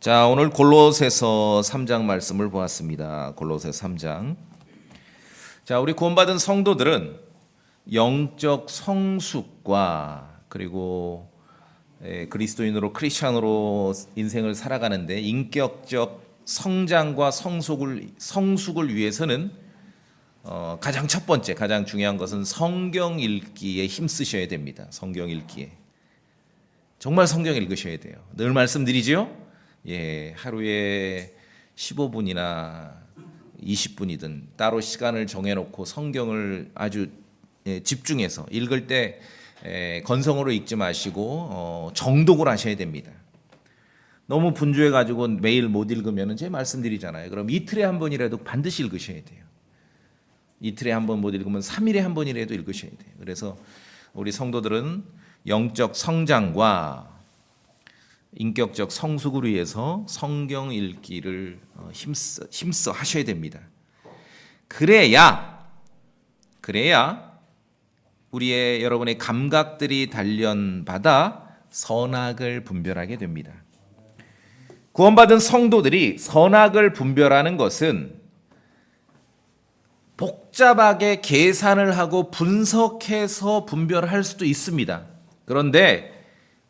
자, 오늘 골로새서 3장 말씀을 보았습니다. 골로새 3장. 자, 우리 구원받은 성도들은 영적 성숙과 그리고 그리스도인으로 크리스천으로 인생을 살아가는데 인격적 성장과 성숙을 위해서는 가장 첫 번째, 가장 중요한 것은 성경 읽기에 힘쓰셔야 됩니다. 성경 읽기에. 정말 성경 읽으셔야 돼요. 늘 말씀드리지요? 하루에 15분이나 20분이든 따로 시간을 정해놓고 성경을 아주 집중해서 읽을 때 건성으로 읽지 마시고 정독을 하셔야 됩니다. 너무 분주해가지고 매일 못 읽으면 제가 말씀드리잖아요. 그럼 이틀에 한 번이라도 반드시 읽으셔야 돼요. 이틀에 한 번 못 읽으면 3일에 한 번이라도 읽으셔야 돼요. 그래서 우리 성도들은 영적 성장과 인격적 성숙을 위해서 성경 읽기를 힘써 하셔야 됩니다. 그래야 우리의 여러분의 감각들이 단련받아 선악을 분별하게 됩니다. 구원받은 성도들이 선악을 분별하는 것은 복잡하게 계산을 하고 분석해서 분별할 수도 있습니다. 그런데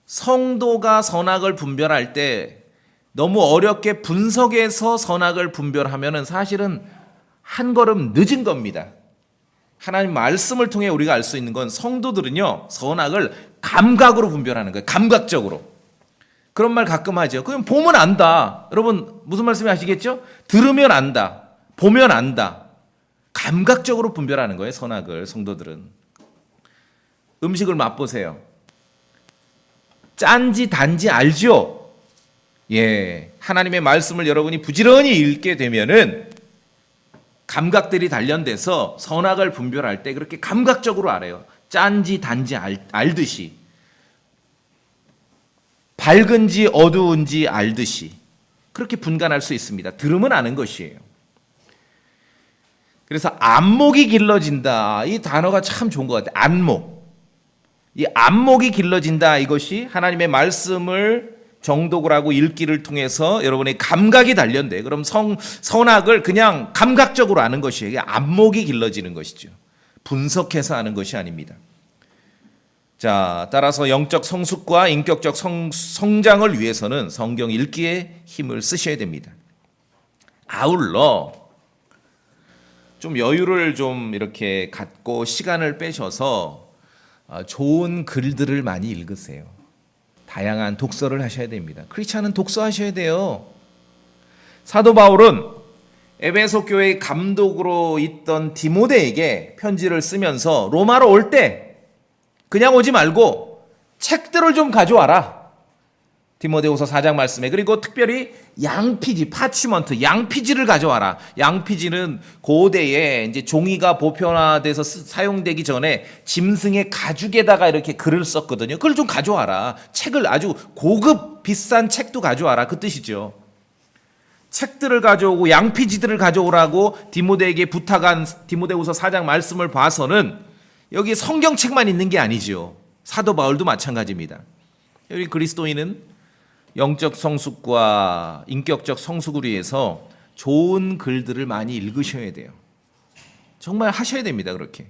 성도가 선악을 분별할 때 너무 어렵게 분석해서 선악을 분별하면 사실은 한 걸음 늦은 겁니다. 하나님 말씀을 통해 우리가 알 수 있는 건 성도들은요, 선악을 감각으로 분별하는 거예요. 감각적으로. 그런 말 가끔 하죠. 그럼 보면 안다. 여러분 무슨 말씀이 아시겠죠? 들으면 안다. 보면 안다. 감각적으로 분별하는 거예요, 선악을. 성도들은. 음식을 맛보세요. 짠지 단지 알죠? 하나님의 말씀을 여러분이 부지런히 읽게 되면은 감각들이 단련돼서 선악을 분별할 때 그렇게 감각적으로 알아요. 짠지 단지 알듯이. 밝은지 어두운지 알듯이. 그렇게 분간할 수 있습니다. 들으면 아는 것이에요. 그래서 안목이 길러진다. 이 단어가 참 좋은 것 같아요. 안목. 이 안목이 길러진다. 이것이 하나님의 말씀을 정독을 하고 읽기를 통해서 여러분의 감각이 단련돼. 그럼 선악을 그냥 감각적으로 아는 것이에요. 이게 안목이 길러지는 것이죠. 분석해서 아는 것이 아닙니다. 자, 따라서 영적 성숙과 인격적 성장을 위해서는 성경 읽기에 힘을 쓰셔야 됩니다. 아울러 좀 여유를 좀 이렇게 갖고 시간을 빼셔서 좋은 글들을 많이 읽으세요. 다양한 독서를 하셔야 됩니다. 크리스찬은 독서하셔야 돼요. 사도 바울은 에베소 교회의 감독으로 있던 디모데에게 편지를 쓰면서 로마로 올 때 그냥 오지 말고 책들을 좀 가져와라. 디모데후서 4장 말씀에. 그리고 특별히 양피지, 파치먼트, 양피지를 가져와라. 양피지는 고대에 이제 종이가 보편화돼서 사용되기 전에 짐승의 가죽에다가 이렇게 글을 썼거든요. 그걸 좀 가져와라. 책을 아주 고급 비싼 책도 가져와라. 그 뜻이죠. 책들을 가져오고 양피지들을 가져오라고 디모데에게 부탁한 디모데후서 4장 말씀을 봐서는 여기 성경책만 있는 게 아니죠. 사도 바울도 마찬가지입니다. 여기 그리스도인은 영적 성숙과 인격적 성숙을 위해서 좋은 글들을 많이 읽으셔야 돼요. 정말 하셔야 됩니다. 그렇게.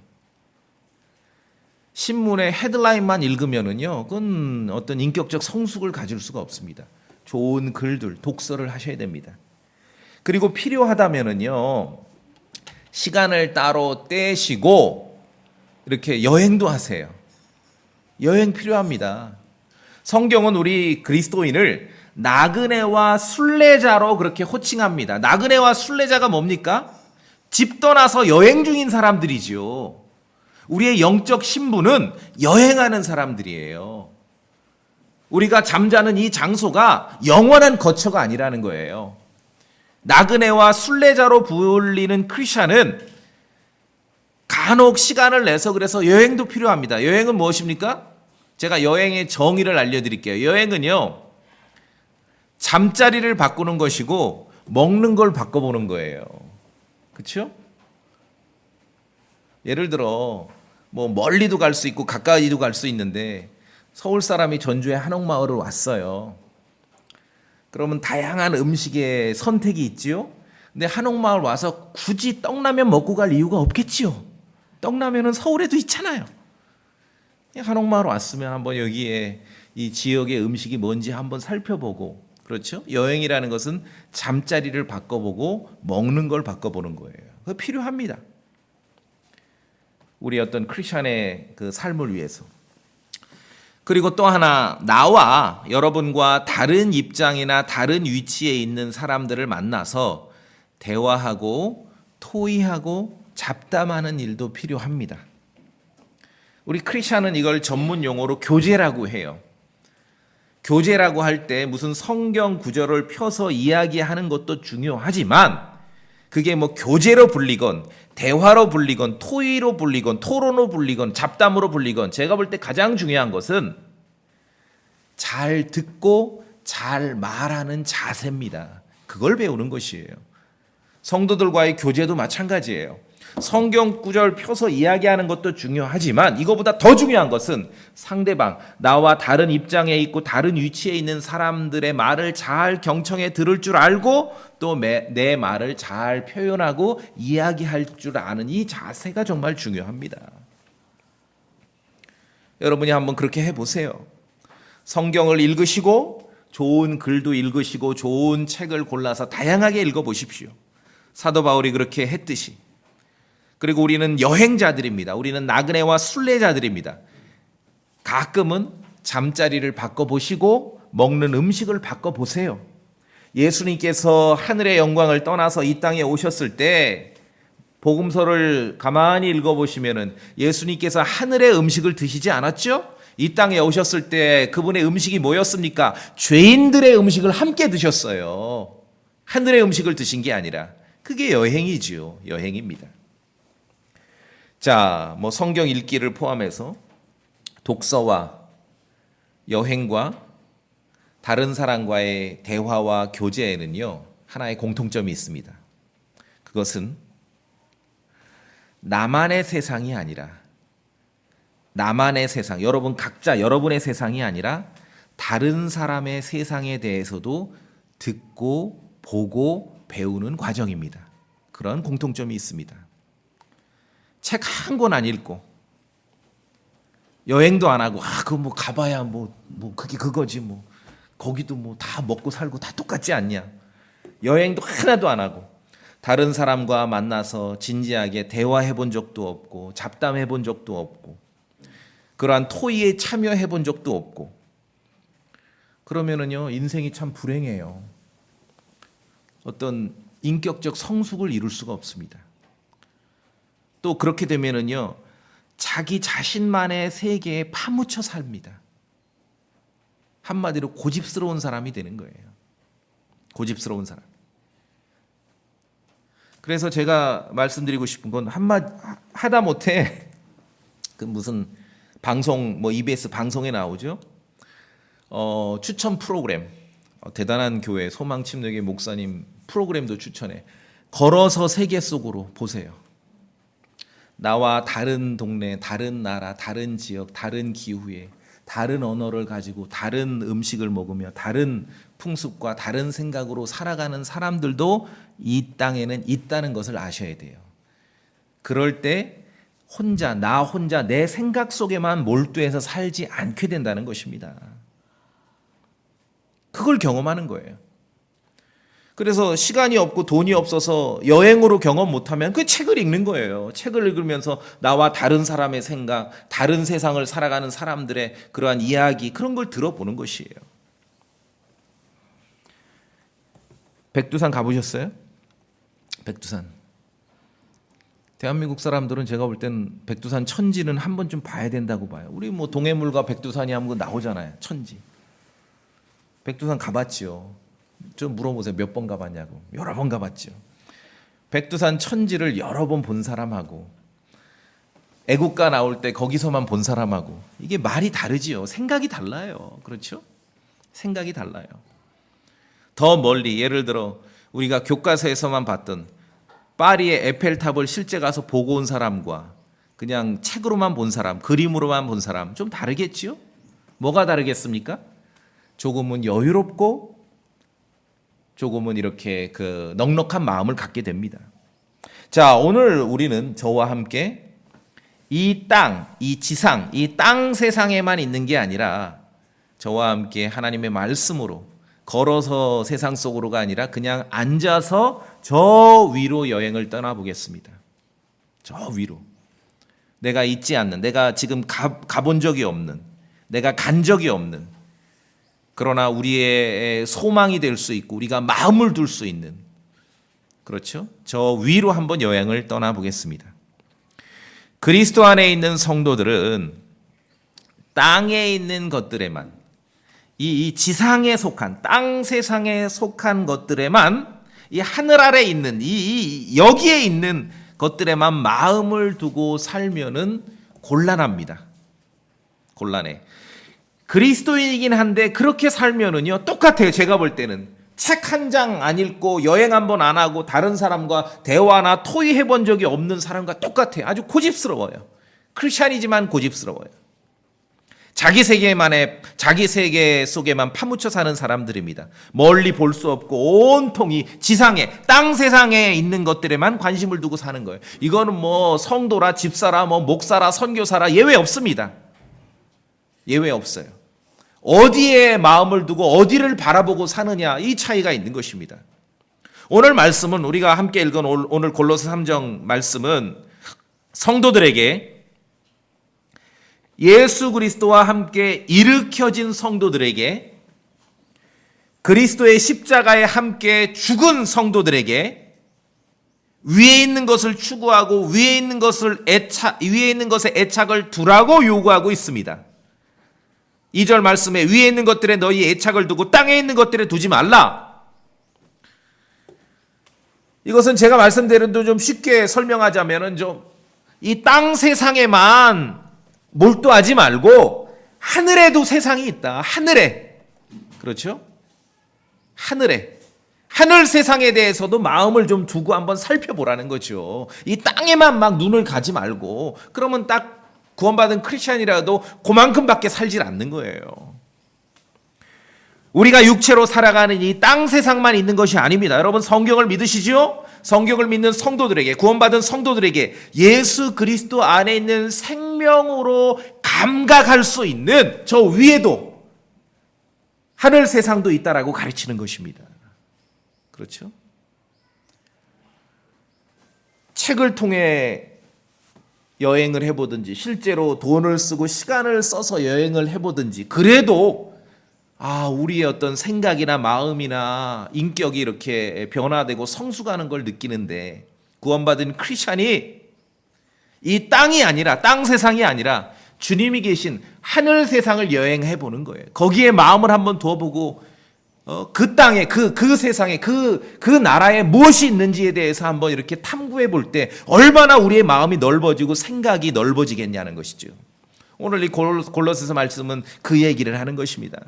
신문의 헤드라인만 읽으면은요, 그건 어떤 인격적 성숙을 가질 수가 없습니다. 좋은 글들, 독서를 하셔야 됩니다. 그리고 필요하다면은요, 시간을 따로 떼시고 이렇게 여행도 하세요. 여행 필요합니다. 성경은 우리 그리스도인을 나그네와 순례자로 그렇게 호칭합니다. 나그네와 순례자가 뭡니까? 집 떠나서 여행 중인 사람들이지요. 우리의 영적 신분은 여행하는 사람들이에요. 우리가 잠자는 이 장소가 영원한 거처가 아니라는 거예요. 나그네와 순례자로 불리는 크리스찬은 간혹 시간을 내서 그래서 여행도 필요합니다. 여행은 무엇입니까? 제가 여행의 정의를 알려드릴게요. 여행은요, 잠자리를 바꾸는 것이고 먹는 걸 바꿔보는 거예요. 그렇죠? 예를 들어 뭐 멀리도 갈 수 있고 가까이도 갈 수 있는데 서울 사람이 전주의 한옥마을을 왔어요. 그러면 다양한 음식의 선택이 있지요. 근데 한옥마을 와서 굳이 떡라면 먹고 갈 이유가 없겠지요. 떡라면은 서울에도 있잖아요. 한옥마을 왔으면 한번 여기에 이 지역의 음식이 뭔지 한번 살펴보고, 그렇죠? 여행이라는 것은 잠자리를 바꿔보고 먹는 걸 바꿔보는 거예요. 그거 필요합니다. 우리 어떤 크리스천의 그 삶을 위해서. 그리고 또 하나, 나와 여러분과 다른 입장이나 다른 위치에 있는 사람들을 만나서 대화하고 토의하고 잡담하는 일도 필요합니다. 우리 크리스천은 이걸 전문 용어로 교제라고 해요. 교제라고 할 때 무슨 성경 구절을 펴서 이야기하는 것도 중요하지만 그게 뭐 교제로 불리건 대화로 불리건 토의로 불리건 토론으로 불리건 잡담으로 불리건 제가 볼 때 가장 중요한 것은 잘 듣고 잘 말하는 자세입니다. 그걸 배우는 것이에요. 성도들과의 교제도 마찬가지예요. 성경 구절 펴서 이야기하는 것도 중요하지만 이거보다 더 중요한 것은 상대방, 나와 다른 입장에 있고 다른 위치에 있는 사람들의 말을 잘 경청해 들을 줄 알고 또 내 말을 잘 표현하고 이야기할 줄 아는 이 자세가 정말 중요합니다. 여러분이 한번 그렇게 해보세요. 성경을 읽으시고 좋은 글도 읽으시고 좋은 책을 골라서 다양하게 읽어보십시오. 사도 바울이 그렇게 했듯이. 그리고 우리는 여행자들입니다. 우리는 나그네와 순례자들입니다. 가끔은 잠자리를 바꿔보시고 먹는 음식을 바꿔보세요. 예수님께서 하늘의 영광을 떠나서 이 땅에 오셨을 때 복음서를 가만히 읽어보시면 예수님께서 하늘의 음식을 드시지 않았죠? 이 땅에 오셨을 때 그분의 음식이 뭐였습니까? 죄인들의 음식을 함께 드셨어요. 하늘의 음식을 드신 게 아니라. 그게 여행이지요. 여행입니다. 자, 뭐 성경 읽기를 포함해서 독서와 여행과 다른 사람과의 대화와 교제에는요, 하나의 공통점이 있습니다. 그것은 나만의 세상이 아니라, 나만의 세상, 여러분 각자 여러분의 세상이 아니라 다른 사람의 세상에 대해서도 듣고 보고 배우는 과정입니다. 그런 공통점이 있습니다. 책 한 권 안 읽고 여행도 안 하고 그거 뭐 가봐야 뭐 그게 그거지 뭐 거기도 뭐 다 먹고 살고 다 똑같지 않냐. 여행도 하나도 안 하고 다른 사람과 만나서 진지하게 대화해 본 적도 없고 잡담해 본 적도 없고 그러한 토의에 참여해 본 적도 없고 그러면은요 인생이 참 불행해요. 어떤 인격적 성숙을 이룰 수가 없습니다. 또 그렇게 되면은요 자기 자신만의 세계에 파묻혀 삽니다. 한마디로 고집스러운 사람이 되는 거예요. 고집스러운 사람. 그래서 제가 말씀드리고 싶은 건 하다못해 그 무슨 방송 뭐 EBS 방송에 나오죠. 추천 프로그램 대단한 교회 소망침례교회 목사님 프로그램도 추천해. 걸어서 세계 속으로 보세요. 나와 다른 동네, 다른 나라, 다른 지역, 다른 기후에 다른 언어를 가지고 다른 음식을 먹으며 다른 풍습과 다른 생각으로 살아가는 사람들도 이 땅에는 있다는 것을 아셔야 돼요. 그럴 때 나 혼자 내 생각 속에만 몰두해서 살지 않게 된다는 것입니다. 그걸 경험하는 거예요. 그래서 시간이 없고 돈이 없어서 여행으로 경험 못하면 그 책을 읽는 거예요. 책을 읽으면서 나와 다른 사람의 생각, 다른 세상을 살아가는 사람들의 그러한 이야기 그런 걸 들어보는 것이에요. 백두산 가보셨어요? 백두산. 대한민국 사람들은 제가 볼 땐 백두산 천지는 한 번쯤 봐야 된다고 봐요. 우리 뭐 동해물과 백두산이 하면 나오잖아요. 천지. 백두산 가봤지요. 좀 물어보세요. 몇 번 가봤냐고. 여러 번 가봤죠. 백두산 천지를 여러 번 본 사람하고 애국가 나올 때 거기서만 본 사람하고 이게 말이 다르지요. 생각이 달라요. 그렇죠? 생각이 달라요. 더 멀리 예를 들어 우리가 교과서에서만 봤던 파리의 에펠탑을 실제 가서 보고 온 사람과 그냥 책으로만 본 사람, 그림으로만 본 사람 좀 다르겠지요? 뭐가 다르겠습니까? 조금은 여유롭고 조금은 이렇게 그 넉넉한 마음을 갖게 됩니다. 자, 오늘 우리는 저와 함께 이 땅, 이 지상, 이 땅 세상에만 있는 게 아니라 저와 함께 하나님의 말씀으로 걸어서 세상 속으로가 아니라 그냥 앉아서 저 위로 여행을 떠나보겠습니다. 저 위로. 내가 있지 않는, 내가 지금 가본 적이 없는, 내가 간 적이 없는, 그러나 우리의 소망이 될 수 있고 우리가 마음을 둘 수 있는, 그렇죠? 저 위로 한번 여행을 떠나보겠습니다. 그리스도 안에 있는 성도들은 땅에 있는 것들에만, 이 지상에 속한, 땅 세상에 속한 것들에만, 이 하늘 아래 있는, 여기에 있는 것들에만 마음을 두고 살면은 곤란합니다. 곤란해. 그리스도인이긴 한데 그렇게 살면은요, 똑같아요. 제가 볼 때는 책 한 장 안 읽고 여행 한 번 안 하고 다른 사람과 대화나 토의해 본 적이 없는 사람과 똑같아요. 아주 고집스러워요. 크리스찬이지만 고집스러워요. 자기 세계 속에만 파묻혀 사는 사람들입니다. 멀리 볼 수 없고 온통이 지상에, 땅 세상에 있는 것들에만 관심을 두고 사는 거예요. 이거는 뭐 성도라 집사라 뭐 목사라 선교사라 예외 없습니다. 예외 없어요. 어디에 마음을 두고 어디를 바라보고 사느냐, 이 차이가 있는 것입니다. 오늘 말씀은, 우리가 함께 읽은 오늘 골로새 3장 말씀은 성도들에게, 예수 그리스도와 함께 일으켜진 성도들에게, 그리스도의 십자가에 함께 죽은 성도들에게 위에 있는 것을 추구하고 위에 있는 것에 애착을 두라고 요구하고 있습니다. 2절 말씀에 위에 있는 것들에 너희 애착을 두고 땅에 있는 것들에 두지 말라. 이것은 제가 말씀드린 대로 좀 쉽게 설명하자면은 이 땅 세상에만 몰두하지 말고 하늘에도 세상이 있다. 하늘에. 그렇죠? 하늘에. 하늘 세상에 대해서도 마음을 좀 두고 한번 살펴보라는 거죠. 이 땅에만 막 눈을 가지 말고, 그러면 딱 구원받은 크리스찬이라도 그만큼밖에 살질 않는 거예요. 우리가 육체로 살아가는 이 땅 세상만 있는 것이 아닙니다. 여러분 성경을 믿으시죠? 성경을 믿는 성도들에게, 구원받은 성도들에게 예수 그리스도 안에 있는 생명으로 감각할 수 있는 저 위에도 하늘 세상도 있다라고 가르치는 것입니다. 그렇죠? 책을 통해 여행을 해보든지 실제로 돈을 쓰고 시간을 써서 여행을 해보든지, 그래도 우리의 어떤 생각이나 마음이나 인격이 이렇게 변화되고 성숙하는 걸 느끼는데, 구원받은 크리스찬이 이 땅이 아니라, 땅 세상이 아니라 주님이 계신 하늘 세상을 여행해 보는 거예요. 거기에 마음을 한번 두어보고 그 땅에, 그 세상에, 그 나라에 무엇이 있는지에 대해서 한번 이렇게 탐구해 볼 때 얼마나 우리의 마음이 넓어지고 생각이 넓어지겠냐는 것이죠. 오늘 이 골로새서 말씀은 그 얘기를 하는 것입니다.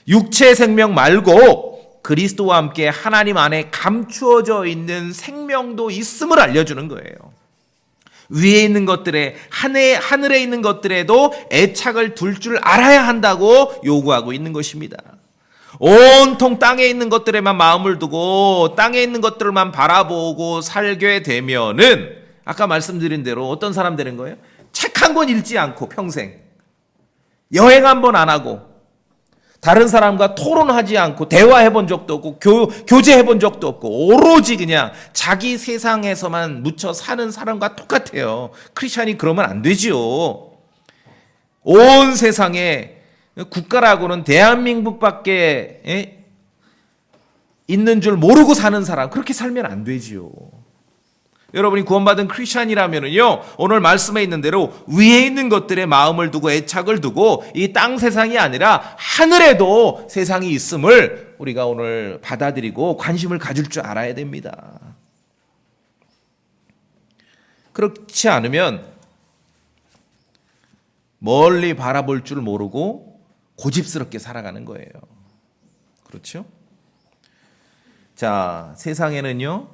육체 생명 말고 그리스도와 함께 하나님 안에 감추어져 있는 생명도 있음을 알려주는 거예요. 위에 있는 것들에, 하늘에 있는 것들에도 애착을 둘 줄 알아야 한다고 요구하고 있는 것입니다. 온통 땅에 있는 것들에만 마음을 두고 땅에 있는 것들만 바라보고 살게 되면은, 아까 말씀드린 대로 어떤 사람 되는 거예요? 책 한 권 읽지 않고 평생, 여행 한 번 안 하고, 다른 사람과 토론하지 않고 대화해 본 적도 없고 교제해 본 적도 없고 오로지 그냥 자기 세상에서만 묻혀 사는 사람과 똑같아요. 크리스찬이 그러면 안 되지요. 온 세상에 국가라고는 대한민국밖에 있는 줄 모르고 사는 사람, 그렇게 살면 안 되지요. 여러분이 구원받은 크리스찬이라면요, 오늘 말씀에 있는 대로 위에 있는 것들에 마음을 두고 애착을 두고 이 땅 세상이 아니라 하늘에도 세상이 있음을 우리가 오늘 받아들이고 관심을 가질 줄 알아야 됩니다. 그렇지 않으면 멀리 바라볼 줄 모르고 고집스럽게 살아가는 거예요. 그렇죠? 자, 세상에는요,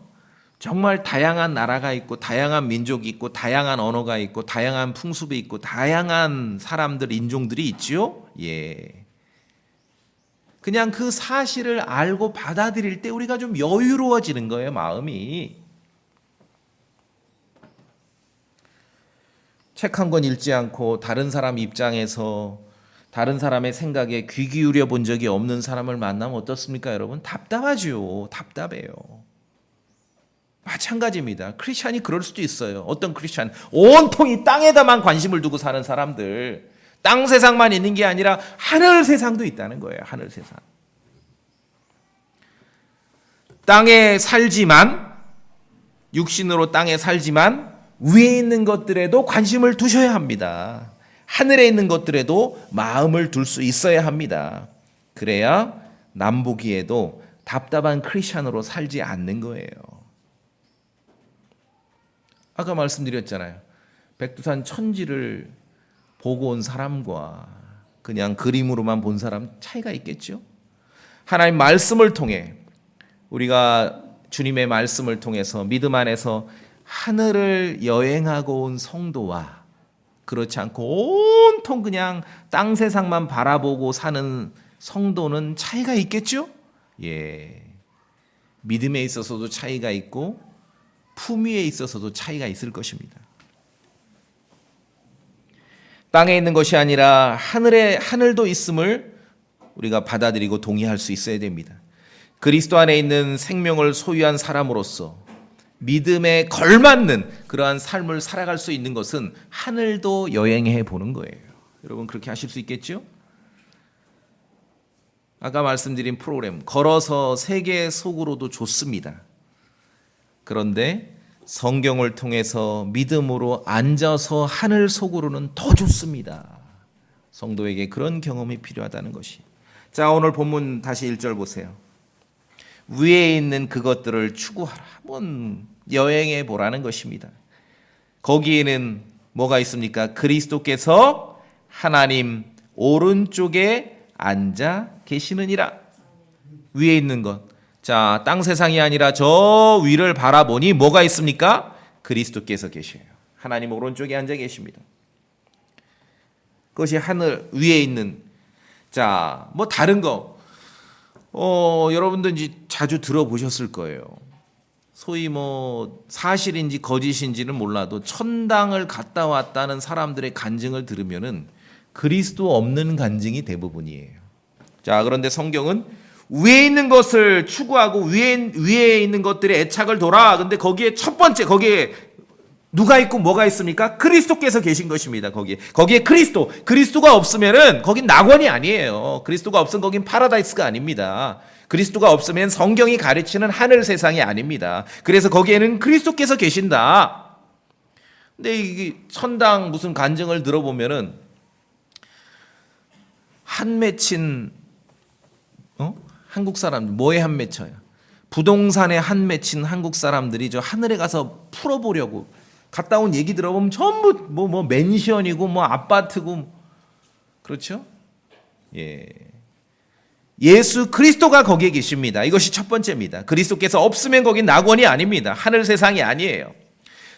정말 다양한 나라가 있고 다양한 민족이 있고 다양한 언어가 있고 다양한 풍습이 있고 다양한 사람들, 인종들이 있지요. 예. 그냥 그 사실을 알고 받아들일 때 우리가 좀 여유로워지는 거예요, 마음이. 책 한 권 읽지 않고 다른 사람 입장에서 다른 사람의 생각에 귀 기울여 본 적이 없는 사람을 만나면 어떻습니까, 여러분? 답답하죠. 답답해요. 마찬가지입니다. 크리스찬이 그럴 수도 있어요. 어떤 크리스찬? 온통 이 땅에다만 관심을 두고 사는 사람들. 땅 세상만 있는 게 아니라 하늘 세상도 있다는 거예요. 하늘 세상. 땅에 살지만, 육신으로 땅에 살지만 위에 있는 것들에도 관심을 두셔야 합니다. 하늘에 있는 것들에도 마음을 둘 수 있어야 합니다. 그래야 남보기에도 답답한 크리스찬으로 살지 않는 거예요. 아까 말씀드렸잖아요. 백두산 천지를 보고 온 사람과 그냥 그림으로만 본 사람 차이가 있겠죠. 하나님 말씀을 통해 우리가 주님의 말씀을 통해서 믿음 안에서 하늘을 여행하고 온 성도와 그렇지 않고 온통 그냥 땅 세상만 바라보고 사는 성도는 차이가 있겠죠? 예. 믿음에 있어서도 차이가 있고 품위에 있어서도 차이가 있을 것입니다. 땅에 있는 것이 아니라 하늘도 있음을 우리가 받아들이고 동의할 수 있어야 됩니다. 그리스도 안에 있는 생명을 소유한 사람으로서 믿음에 걸맞는 그러한 삶을 살아갈 수 있는 것은 하늘도 여행해 보는 거예요. 여러분 그렇게 하실 수 있겠죠? 아까 말씀드린 프로그램 걸어서 세계 속으로도 좋습니다. 그런데 성경을 통해서 믿음으로 앉아서 하늘 속으로는 더 좋습니다. 성도에게 그런 경험이 필요하다는 것이. 자, 오늘 본문 다시 1절 보세요. 위에 있는 그것들을 추구하라. 한번 여행해 보라는 것입니다. 거기에는 뭐가 있습니까? 그리스도께서 하나님 오른쪽에 앉아 계시느니라. 위에 있는 것. 자, 땅 세상이 아니라 저 위를 바라보니 뭐가 있습니까? 그리스도께서 계셔요. 하나님 오른쪽에 앉아 계십니다. 그것이 하늘 위에 있는. 자, 뭐 다른 거. 여러분들 이제 자주 들어보셨을 거예요. 소위 뭐 사실인지 거짓인지는 몰라도 천당을 갔다 왔다는 사람들의 간증을 들으면은 그리스도 없는 간증이 대부분이에요. 자, 그런데 성경은 위에 있는 것을 추구하고 위에 있는 것들의 애착을 둬라. 근데 거기에 첫 번째, 거기에 누가 있고 뭐가 있습니까? 그리스도께서 계신 것입니다. 거기에 그리스도가 없으면은 거긴 낙원이 아니에요. 그리스도가 없으면 거긴 파라다이스가 아닙니다. 그리스도가 없으면 성경이 가르치는 하늘 세상이 아닙니다. 그래서 거기에는 그리스도께서 계신다. 근데 이 천당 무슨 간증을 들어보면은 한 맺힌 한국 사람 뭐에 한 맺혀요? 부동산에 한 맺힌 한국 사람들이 저 하늘에 가서 풀어보려고 갔다 온 얘기 들어보면 전부 뭐 맨션이고 뭐 아파트고 그렇죠? 예. 예수 그리스도가 거기에 계십니다. 이것이 첫 번째입니다. 그리스도께서 없으면 거긴 낙원이 아닙니다. 하늘 세상이 아니에요.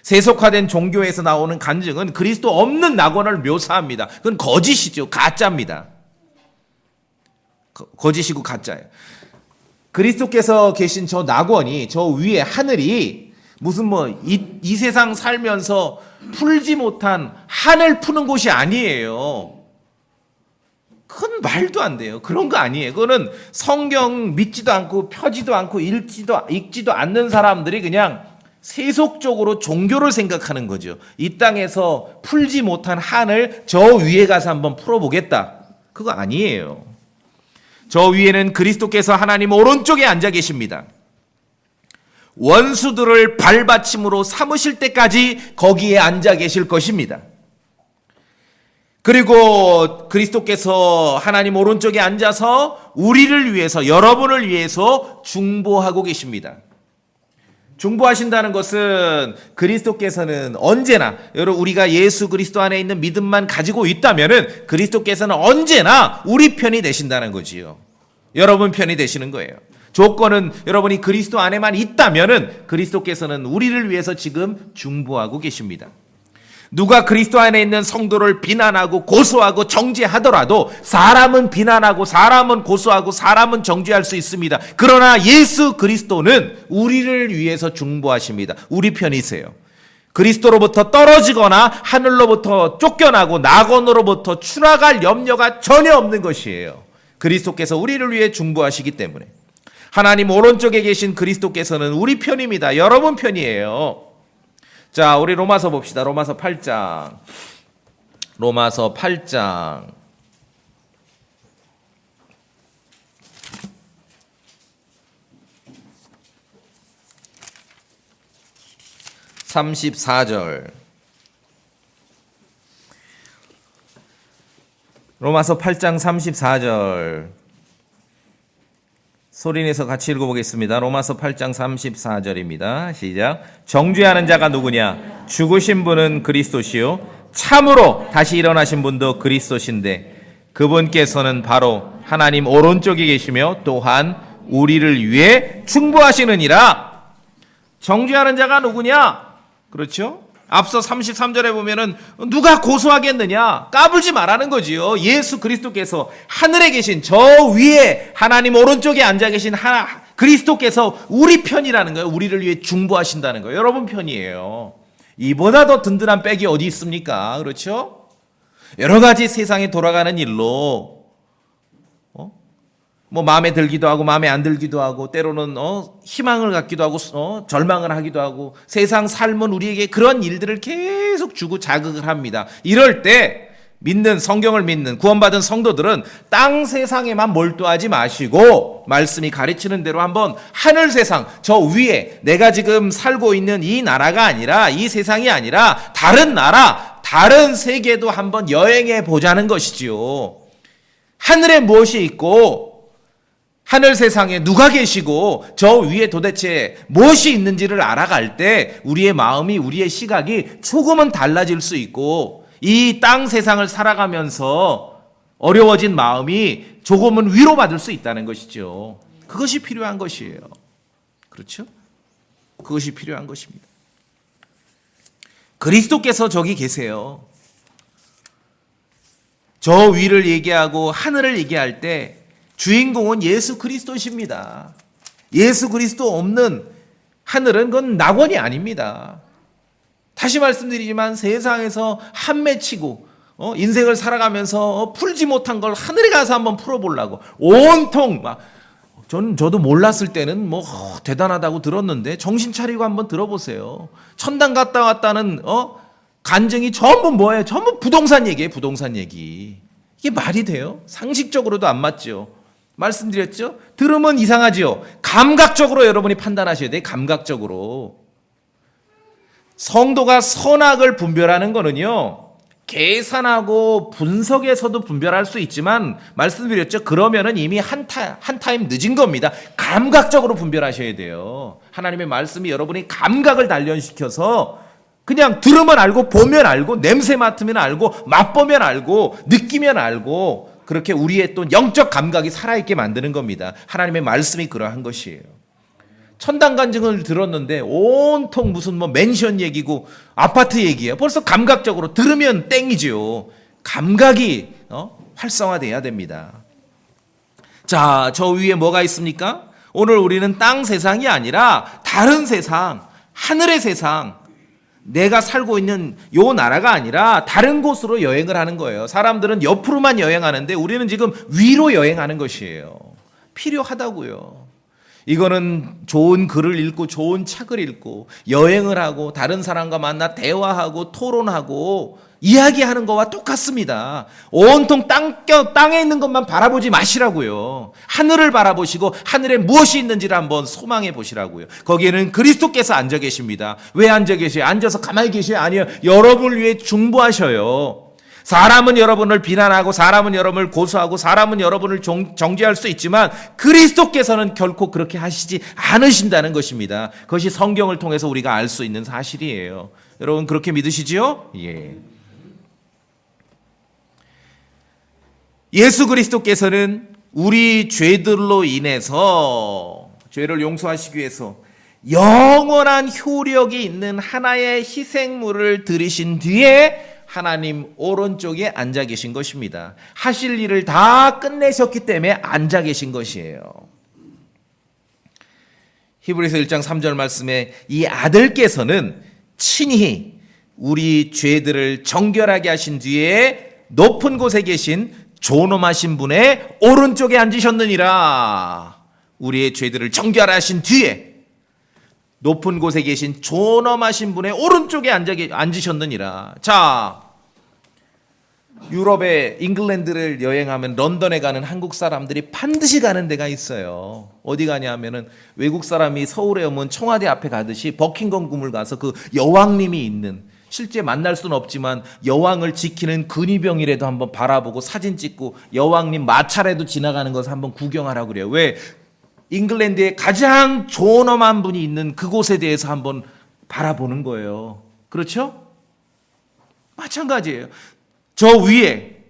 세속화된 종교에서 나오는 간증은 그리스도 없는 낙원을 묘사합니다. 그건 거짓이죠. 가짜입니다. 거짓이고 가짜예요. 그리스도께서 계신 저 낙원이 저 위에 하늘이 무슨 뭐 이 세상 살면서 풀지 못한 한을 푸는 곳이 아니에요. 그건 말도 안 돼요. 그런 거 아니에요. 그거는 성경 믿지도 않고 펴지도 않고 읽지도 않는 사람들이 그냥 세속적으로 종교를 생각하는 거죠. 이 땅에서 풀지 못한 한을 저 위에 가서 한번 풀어보겠다. 그거 아니에요. 저 위에는 그리스도께서 하나님 오른쪽에 앉아 계십니다. 원수들을 발받침으로 삼으실 때까지 거기에 앉아 계실 것입니다. 그리고 그리스도께서 하나님 오른쪽에 앉아서 우리를 위해서, 여러분을 위해서 중보하고 계십니다. 중보하신다는 것은 그리스도께서는 언제나, 여러분 우리가 예수 그리스도 안에 있는 믿음만 가지고 있다면은 그리스도께서는 언제나 우리 편이 되신다는 거지요. 여러분 편이 되시는 거예요. 조건은 여러분이 그리스도 안에만 있다면은 그리스도께서는 우리를 위해서 지금 중보하고 계십니다. 누가 그리스도 안에 있는 성도를 비난하고 고소하고 정죄하더라도 사람은 비난하고 사람은 고소하고 사람은 정죄할 수 있습니다. 그러나 예수 그리스도는 우리를 위해서 중보하십니다. 우리 편이세요. 그리스도로부터 떨어지거나 하늘로부터 쫓겨나고 낙원으로부터 추락할 염려가 전혀 없는 것이에요. 그리스도께서 우리를 위해 중보하시기 때문에. 하나님 오른쪽에 계신 그리스도께서는 우리 편입니다. 여러분 편이에요. 자, 우리 로마서 봅시다. 로마서 8장. 로마서 8장. 34절. 로마서 8장 34절. 소리내서 같이 읽어보겠습니다. 로마서 8장 34절입니다. 시작. 정죄하는 자가 누구냐? 죽으신 분은 그리스도시요 참으로 다시 일어나신 분도 그리스도신데 그분께서는 바로 하나님 오른쪽에 계시며 또한 우리를 위해 중보하시느니라. 정죄하는 자가 누구냐? 그렇죠? 앞서 33절에 보면은 누가 고소하겠느냐? 까불지 말라는 거지요. 예수 그리스도께서 하늘에 계신 저 위에 하나님 오른쪽에 앉아 계신 그리스도께서 우리 편이라는 거예요. 우리를 위해 중보하신다는 거예요. 여러분 편이에요. 이보다 더 든든한 백이 어디 있습니까? 그렇죠? 여러 가지 세상에 돌아가는 일로 뭐 마음에 들기도 하고 마음에 안 들기도 하고 때로는 희망을 갖기도 하고 절망을 하기도 하고 세상 삶은 우리에게 그런 일들을 계속 주고 자극을 합니다. 이럴 때 믿는 성경을 믿는 구원받은 성도들은 땅 세상에만 몰두하지 마시고 말씀이 가르치는 대로 한번 하늘 세상 저 위에 내가 지금 살고 있는 이 나라가 아니라 이 세상이 아니라 다른 나라 다른 세계도 한번 여행해 보자는 것이지요. 하늘에 무엇이 있고 하늘 세상에 누가 계시고 저 위에 도대체 무엇이 있는지를 알아갈 때 우리의 마음이 우리의 시각이 조금은 달라질 수 있고 이 땅 세상을 살아가면서 어려워진 마음이 조금은 위로받을 수 있다는 것이죠. 그것이 필요한 것이에요. 그렇죠? 그것이 필요한 것입니다. 그리스도께서 저기 계세요. 저 위를 얘기하고 하늘을 얘기할 때 주인공은 예수 그리스도십니다. 예수 그리스도 없는 하늘은 그건 낙원이 아닙니다. 다시 말씀드리지만 세상에서 한 맺히고 인생을 살아가면서 풀지 못한 걸 하늘에 가서 한번 풀어보려고 온통 저도 몰랐을 때는 대단하다고 들었는데 정신 차리고 한번 들어보세요. 천당 갔다 왔다는 간증이 전부 뭐예요? 전부 부동산 얘기예요. 부동산 얘기. 이게 말이 돼요? 상식적으로도 안 맞죠. 말씀드렸죠? 들으면 이상하지요. 감각적으로 여러분이 판단하셔야 돼요. 감각적으로. 성도가 선악을 분별하는 거는요. 계산하고 분석에서도 분별할 수 있지만 말씀드렸죠. 그러면은 이미 한 타임 늦은 겁니다. 감각적으로 분별하셔야 돼요. 하나님의 말씀이 여러분이 감각을 단련시켜서 그냥 들으면 알고 보면 알고 냄새 맡으면 알고 맛보면 알고 느끼면 알고 그렇게 우리의 또 영적 감각이 살아있게 만드는 겁니다. 하나님의 말씀이 그러한 것이에요. 천당 간증을 들었는데 온통 무슨 맨션 얘기고 아파트 얘기예요. 벌써 감각적으로 들으면 땡이죠. 감각이 활성화돼야 됩니다. 자, 저 위에 뭐가 있습니까? 오늘 우리는 땅 세상이 아니라 다른 세상, 하늘의 세상, 내가 살고 있는 요 나라가 아니라 다른 곳으로 여행을 하는 거예요. 사람들은 옆으로만 여행하는데 우리는 지금 위로 여행하는 것이에요. 필요하다고요. 이거는 좋은 글을 읽고 좋은 책을 읽고 여행을 하고 다른 사람과 만나 대화하고 토론하고 이야기하는 거와 똑같습니다. 온통 땅에 있는 것만 바라보지 마시라고요. 하늘을 바라보시고 하늘에 무엇이 있는지를 한번 소망해 보시라고요. 거기에는 그리스도께서 앉아 계십니다. 왜 앉아 계셔요? 앉아서 가만히 계셔요? 아니요. 여러분을 위해 중보하셔요. 사람은 여러분을 비난하고 사람은 여러분을 고소하고 사람은 여러분을 정죄할 수 있지만 그리스도께서는 결코 그렇게 하시지 않으신다는 것입니다. 그것이 성경을 통해서 우리가 알 수 있는 사실이에요. 여러분 그렇게 믿으시지요? 예. 예수 그리스도께서는 우리 죄들로 인해서 죄를 용서하시기 위해서 영원한 효력이 있는 하나의 희생물을 드리신 뒤에 하나님 오른쪽에 앉아 계신 것입니다. 하실 일을 다 끝내셨기 때문에 앉아 계신 것이에요. 히브리서 1장 3절 말씀에 이 아들께서는 친히 우리 죄들을 정결하게 하신 뒤에 높은 곳에 계신 존엄하신 분의 오른쪽에 앉으셨느니라. 우리의 죄들을 정결하신 뒤에 높은 곳에 계신 존엄하신 분의 오른쪽에 앉으셨느니라. 자, 유럽의 잉글랜드를 여행하면 런던에 가는 한국 사람들이 반드시 가는 데가 있어요. 어디 가냐 하면은 외국 사람이 서울에 오면 청와대 앞에 가듯이 버킹엄 궁을 가서 그 여왕님이 있는, 실제 만날 수는 없지만 여왕을 지키는 근위병이라도 한번 바라보고 사진 찍고 여왕님 마차라도 지나가는 것을 한번 구경하라고 그래요. 왜? 잉글랜드에 가장 존엄한 분이 있는 그곳에 대해서 한번 바라보는 거예요. 그렇죠? 마찬가지예요. 저 위에,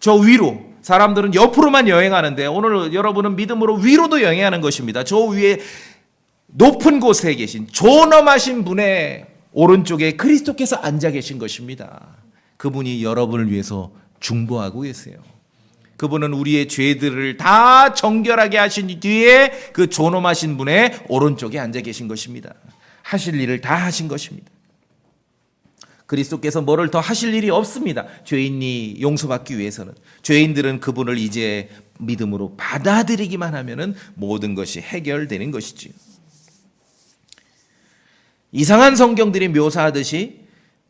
저 위로, 사람들은 옆으로만 여행하는데 오늘 여러분은 믿음으로 위로도 여행하는 것입니다. 저 위에 높은 곳에 계신 존엄하신 분의 오른쪽에 그리스도께서 앉아 계신 것입니다. 그분이 여러분을 위해서 중보하고 계세요. 그분은 우리의 죄들을 다 정결하게 하신 뒤에 그 존엄하신 분의 오른쪽에 앉아 계신 것입니다. 하실 일을 다 하신 것입니다. 그리스도께서 뭐를 더 하실 일이 없습니다. 죄인이 용서받기 위해서는. 죄인들은 그분을 이제 믿음으로 받아들이기만 하면은 모든 것이 해결되는 것이지요. 이상한 성경들이 묘사하듯이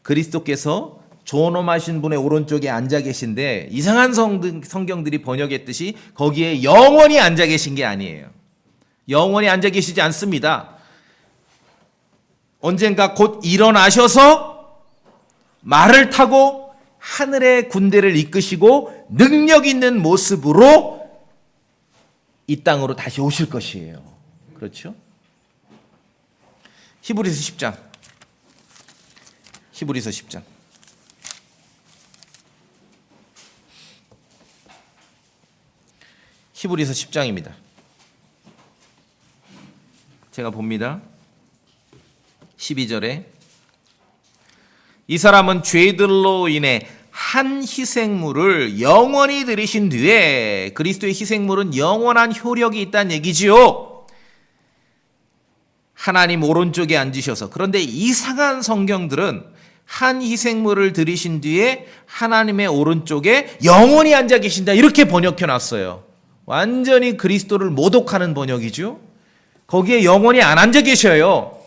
그리스도께서 존엄하신 분의 오른쪽에 앉아 계신데, 이상한 성경들이 번역했듯이 거기에 영원히 앉아 계신 게 아니에요. 영원히 앉아 계시지 않습니다. 언젠가 곧 일어나셔서 말을 타고 하늘의 군대를 이끄시고 능력 있는 모습으로 이 땅으로 다시 오실 것이에요. 그렇죠? 히브리서 10장. 히브리서 10장. 히브리서 10장입니다. 제가 봅니다. 12절에 이 사람은 죄들로 인해 한 희생물을 영원히 드리신 뒤에, 그리스도의 희생물은 영원한 효력이 있다는 얘기지요. 하나님 오른쪽에 앉으셔서. 그런데 이상한 성경들은 한 희생물을 드리신 뒤에 하나님의 오른쪽에 영원히 앉아 계신다 이렇게 번역해 놨어요. 완전히 그리스도를 모독하는 번역이죠. 거기에 영원히 안 앉아 계셔요.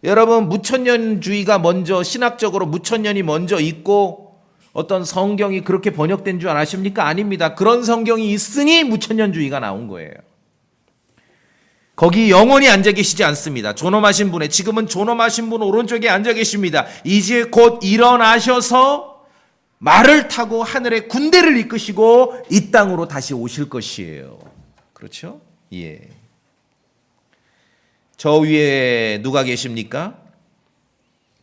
여러분, 무천년주의가 먼저, 신학적으로 무천년이 먼저 있고 어떤 성경이 그렇게 번역된 줄 아십니까? 아닙니다. 그런 성경이 있으니 무천년주의가 나온 거예요. 거기 영원히 앉아 계시지 않습니다. 존엄하신 분의, 지금은 존엄하신 분 오른쪽에 앉아 계십니다. 이제 곧 일어나셔서 말을 타고 하늘의 군대를 이끄시고 이 땅으로 다시 오실 것이에요. 그렇죠? 예. 저 위에 누가 계십니까?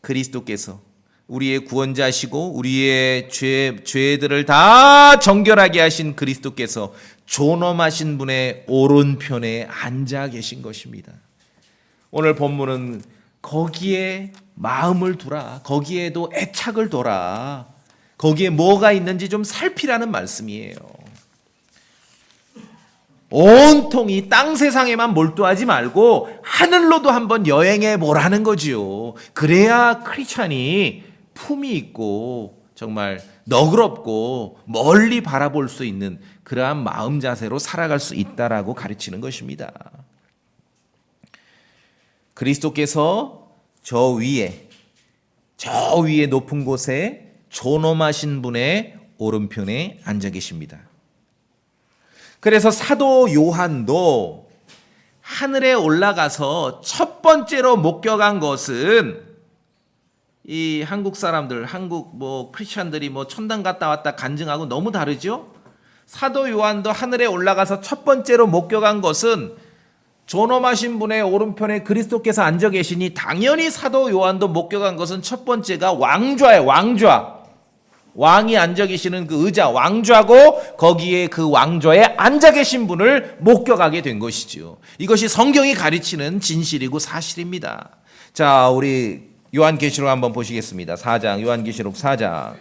그리스도께서 우리의 구원자시고 우리의 죄들을 다 정결하게 하신 그리스도께서 존엄하신 분의 오른편에 앉아 계신 것입니다. 오늘 본문은 거기에 마음을 두라, 거기에도 애착을 둬라, 거기에 뭐가 있는지 좀 살피라는 말씀이에요. 온통 이 땅 세상에만 몰두하지 말고 하늘로도 한번 여행해 보라는 거지요. 그래야 크리스찬이 품이 있고 정말 너그럽고 멀리 바라볼 수 있는 그러한 마음 자세로 살아갈 수 있다라고 가르치는 것입니다. 그리스도께서 저 위에 높은 곳에 존엄하신 분의 오른편에 앉아 계십니다. 그래서 사도 요한도 하늘에 올라가서 첫 번째로 목격한 것은, 이 한국 사람들, 한국 크리스천들이 천당 갔다 왔다 간증하고 너무 다르죠? 사도 요한도 하늘에 올라가서 첫 번째로 목격한 것은 존엄하신 분의 오른편에 그리스도께서 앉아 계시니 당연히 사도 요한도 목격한 것은 첫 번째가 왕좌예요. 왕좌. 왕이 앉아 계시는 그 의자, 왕좌고 거기에 그 왕좌에 앉아 계신 분을 목격하게 된 것이죠. 이것이 성경이 가르치는 진실이고 사실입니다. 자, 우리 요한계시록 한번 보시겠습니다. 4장, 요한계시록 4장.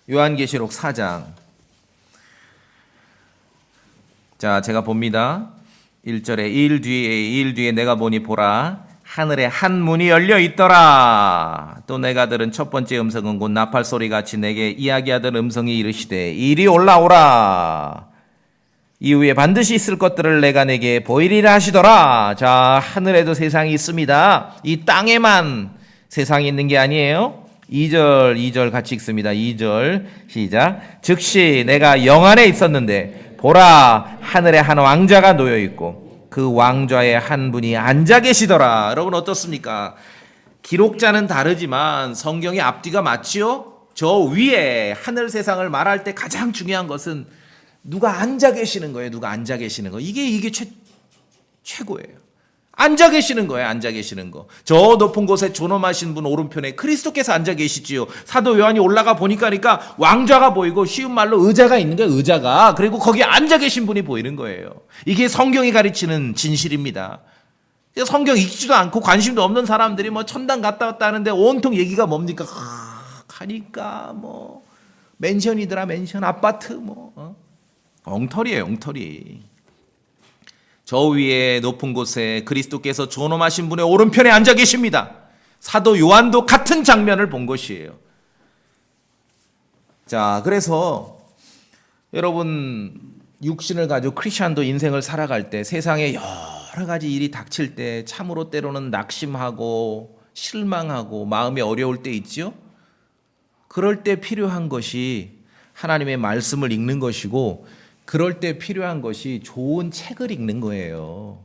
요한계시록 4장. 자, 제가 봅니다. 1절에 일 뒤에 내가 보니 보라 하늘에 한 문이 열려 있더라. 또 내가 들은 첫 번째 음성은 곧 나팔 소리 같이 내게 이야기하던 음성이 이르시되 이리 올라오라. 이후에 반드시 있을 것들을 내가 내게 보이리라 하시더라. 자, 하늘에도 세상이 있습니다. 이 땅에만 세상이 있는 게 아니에요. 2절 같이 읽습니다. 2절 시작. 즉시 내가 영 안에 있었는데 보라 하늘에 한 왕좌가 놓여 있고 그 왕좌에 한 분이 앉아 계시더라. 여러분 어떻습니까? 기록자는 다르지만 성경의 앞뒤가 맞지요? 저 위에 하늘 세상을 말할 때 가장 중요한 것은 누가 앉아 계시는 거예요. 누가 앉아 계시는 거. 이게 최고예요. 앉아 계시는 거예요. 앉아 계시는 거. 저 높은 곳에 존엄하신 분 오른편에 그리스도께서 앉아 계시지요. 사도 요한이 올라가 보니까 왕좌가 보이고 쉬운 말로 의자가 있는 거예요. 의자가. 그리고 거기 앉아 계신 분이 보이는 거예요. 이게 성경이 가르치는 진실입니다. 성경 읽지도 않고 관심도 없는 사람들이 뭐 천당 갔다 왔다 하는데 온통 얘기가 뭡니까? 가니까 뭐 맨션이더라. 맨션 아파트 뭐 엉터리예요. 엉터리. 저 위에 높은 곳에 그리스도께서 존엄하신 분의 오른편에 앉아 계십니다. 사도 요한도 같은 장면을 본 것이에요. 자, 그래서 여러분 육신을 가지고 크리스천도 인생을 살아갈 때 세상에 여러 가지 일이 닥칠 때 참으로 때로는 낙심하고 실망하고 마음이 어려울 때 있죠. 그럴 때 필요한 것이 하나님의 말씀을 읽는 것이고 그럴 때 필요한 것이 좋은 책을 읽는 거예요.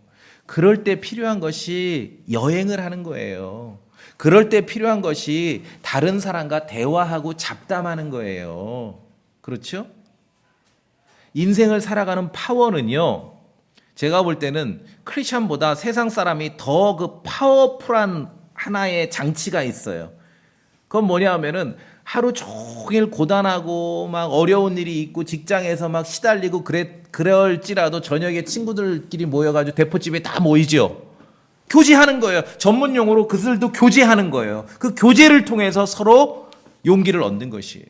그럴 때 필요한 것이 여행을 하는 거예요. 그럴 때 필요한 것이 다른 사람과 대화하고 잡담하는 거예요. 그렇죠? 인생을 살아가는 파워는요, 제가 볼 때는 크리스천보다 세상 사람이 더 그 파워풀한 하나의 장치가 있어요. 그건 뭐냐 하면은 하루 종일 고단하고 막 어려운 일이 있고 직장에서 막 시달리고 그럴지라도 저녁에 친구들끼리 모여가지고 대포집에 다 모이죠. 교제하는 거예요. 전문 용어로 그들도 교제하는 거예요. 그 교제를 통해서 서로 용기를 얻는 것이에요.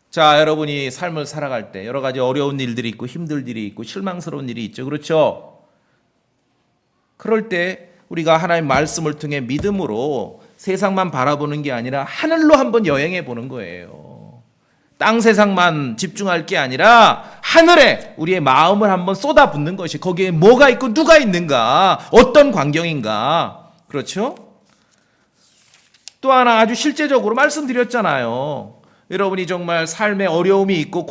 자, 여러분이 삶을 살아갈 때 여러 가지 어려운 일들이 있고 힘들 일이 있고 실망스러운 일이 있죠. 그렇죠? 그럴 때 우리가 하나님의 말씀을 통해 믿음으로 세상만 바라보는 게 아니라 하늘로 한번 여행해 보는 거예요. 땅 세상만 집중할 게 아니라 하늘에 우리의 마음을 한번 쏟아붓는 것이, 거기에 뭐가 있고 누가 있는가, 어떤 광경인가. 그렇죠? 또 하나 아주 실제적으로 말씀드렸잖아요. 여러분이 정말 삶에 어려움이 있고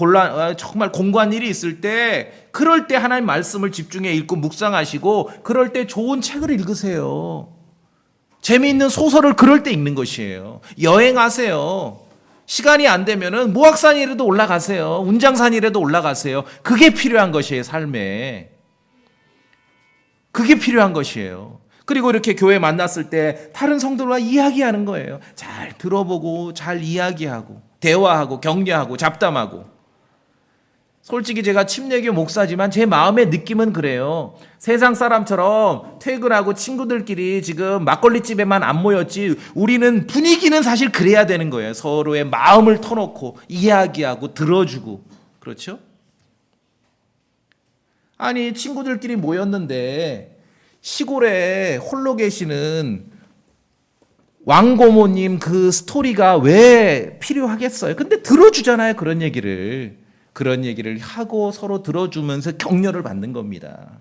정말 공고한 일이 있을 때 그럴 때 하나님 말씀을 집중해 읽고 묵상하시고 그럴 때 좋은 책을 읽으세요. 재미있는 소설을 그럴 때 읽는 것이에요. 여행하세요. 시간이 안 되면은 모악산이라도 올라가세요. 운장산이라도 올라가세요. 그게 필요한 것이에요, 삶에. 그게 필요한 것이에요. 그리고 이렇게 교회 만났을 때 다른 성도들과 이야기하는 거예요. 잘 들어보고 잘 이야기하고 대화하고 격려하고 잡담하고. 솔직히 제가 침례교 목사지만 제 마음의 느낌은 그래요. 세상 사람처럼 퇴근하고 친구들끼리 지금 막걸리집에만 안 모였지 우리는 분위기는 사실 그래야 되는 거예요. 서로의 마음을 터놓고 이야기하고 들어주고. 그렇죠? 아니 친구들끼리 모였는데 시골에 홀로 계시는 왕고모님 그 스토리가 왜 필요하겠어요? 근데 들어주잖아요. 그런 얘기를 하고 서로 들어주면서 격려를 받는 겁니다.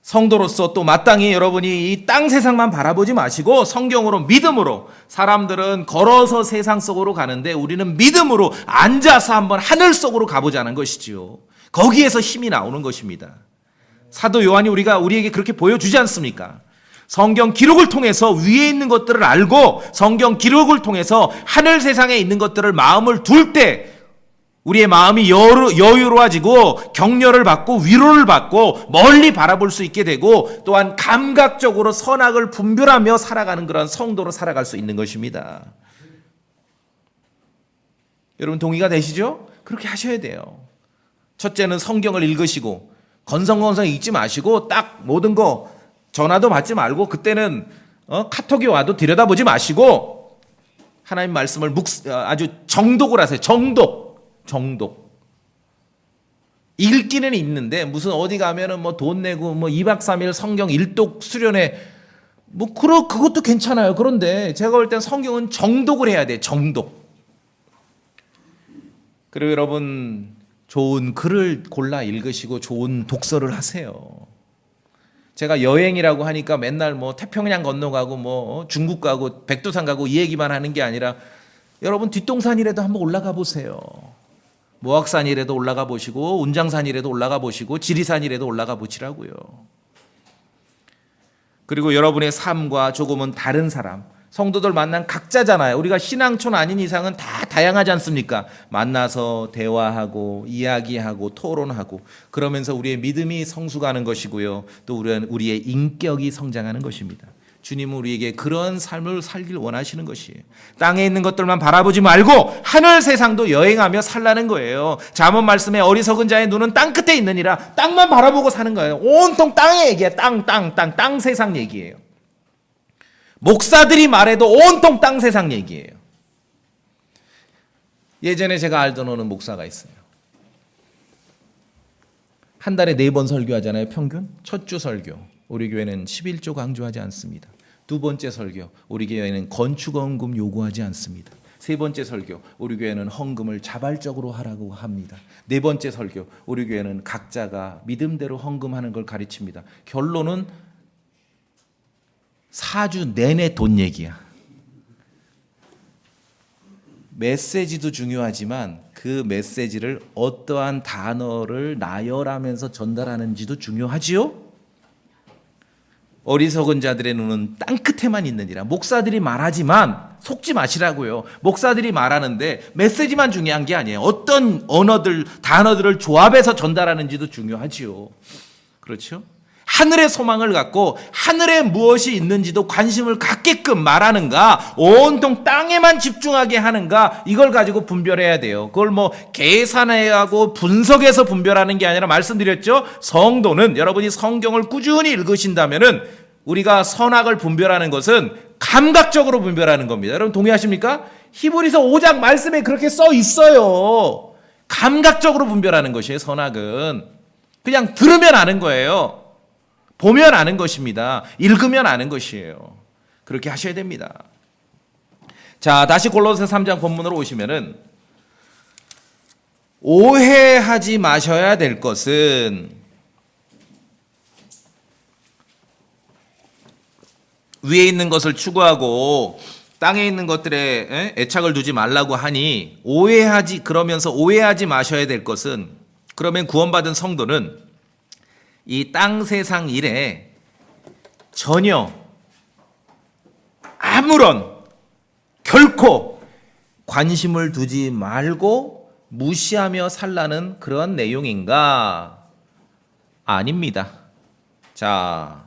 성도로서 또 마땅히 여러분이 이 땅 세상만 바라보지 마시고 성경으로 믿음으로, 사람들은 걸어서 세상 속으로 가는데 우리는 믿음으로 앉아서 한번 하늘 속으로 가보자는 것이지요. 거기에서 힘이 나오는 것입니다. 사도 요한이 우리에게 그렇게 보여주지 않습니까? 성경 기록을 통해서 위에 있는 것들을 알고 성경 기록을 통해서 하늘 세상에 있는 것들을 마음을 둘 때 우리의 마음이 여유로워지고 격려를 받고 위로를 받고 멀리 바라볼 수 있게 되고 또한 감각적으로 선악을 분별하며 살아가는 그런 성도로 살아갈 수 있는 것입니다. 여러분 동의가 되시죠? 그렇게 하셔야 돼요. 첫째는 성경을 읽으시고 건성건성 읽지 마시고 딱 모든 거 전화도 받지 말고 그때는 카톡이 와도 들여다보지 마시고 하나님 말씀을 아주 정독을 하세요. 정독. 읽기는 있는데 무슨 어디 가면은 뭐 돈 내고 뭐 2박 3일 성경 일독 수련회 뭐 그것도 괜찮아요. 그런데 제가 볼 땐 성경은 정독을 해야 돼. 정독. 그리고 여러분 좋은 글을 골라 읽으시고 좋은 독서를 하세요. 제가 여행이라고 하니까 맨날 뭐 태평양 건너가고 뭐 중국 가고 백두산 가고 이 얘기만 하는 게 아니라 여러분 뒷동산이라도 한번 올라가 보세요. 모악산이라도 올라가 보시고 운장산이라도 올라가 보시고 지리산이라도 올라가 보시라고요. 그리고 여러분의 삶과 조금은 다른 사람, 성도들 만난 각자잖아요. 우리가 신앙촌 아닌 이상은 다 다양하지 않습니까? 만나서 대화하고 이야기하고 토론하고 그러면서 우리의 믿음이 성숙하는 것이고요. 또 우리의 인격이 성장하는 것입니다. 주님은 우리에게 그런 삶을 살길 원하시는 것이에요. 땅에 있는 것들만 바라보지 말고 하늘 세상도 여행하며 살라는 거예요. 잠언 말씀에 어리석은 자의 눈은 땅 끝에 있느니라. 땅만 바라보고 사는 거예요. 온통 땅의 얘기야. 땅 세상 얘기예요. 목사들이 말해도 온통 땅 세상 얘기예요. 예전에 제가 알던 어느 목사가 있어요. 한 달에 4번 설교하잖아요. 평균. 첫 주 설교. 우리 교회는 11조 강조하지 않습니다. 두 번째 설교. 우리 교회는 건축원금 요구하지 않습니다. 세 번째 설교. 우리 교회는 헌금을 자발적으로 하라고 합니다. 네 번째 설교. 우리 교회는 각자가 믿음대로 헌금하는 걸 가르칩니다. 결론은 4주 내내 돈 얘기야. 메시지도 중요하지만 그 메시지를 어떠한 단어를 나열하면서 전달하는지도 중요하지요. 어리석은 자들의 눈은 땅 끝에만 있느니라. 목사들이 말하지만 속지 마시라고요. 목사들이 말하는데 메시지만 중요한 게 아니에요. 어떤 단어들을 조합해서 전달하는지도 중요하지요. 그렇죠? 하늘의 소망을 갖고 하늘에 무엇이 있는지도 관심을 갖게끔 말하는가, 온통 땅에만 집중하게 하는가, 이걸 가지고 분별해야 돼요. 그걸 뭐 계산해야 하고 분석해서 분별하는 게 아니라 말씀드렸죠. 성도는 여러분이 성경을 꾸준히 읽으신다면은 우리가 선악을 분별하는 것은 감각적으로 분별하는 겁니다. 여러분 동의하십니까? 히브리서 5장 말씀에 그렇게 써 있어요. 감각적으로 분별하는 것이에요. 선악은 그냥 들으면 아는 거예요. 보면 아는 것입니다. 읽으면 아는 것이에요. 그렇게 하셔야 됩니다. 자, 다시 골로새 3장 본문으로 오시면은 오해하지 마셔야 될 것은 위에 있는 것을 추구하고 땅에 있는 것들에 애착을 두지 말라고 하니 그러면서 오해하지 마셔야 될 것은, 그러면 구원받은 성도는 이 땅 세상 일에 전혀 아무런 결코 관심을 두지 말고 무시하며 살라는 그런 내용인가? 아닙니다. 자,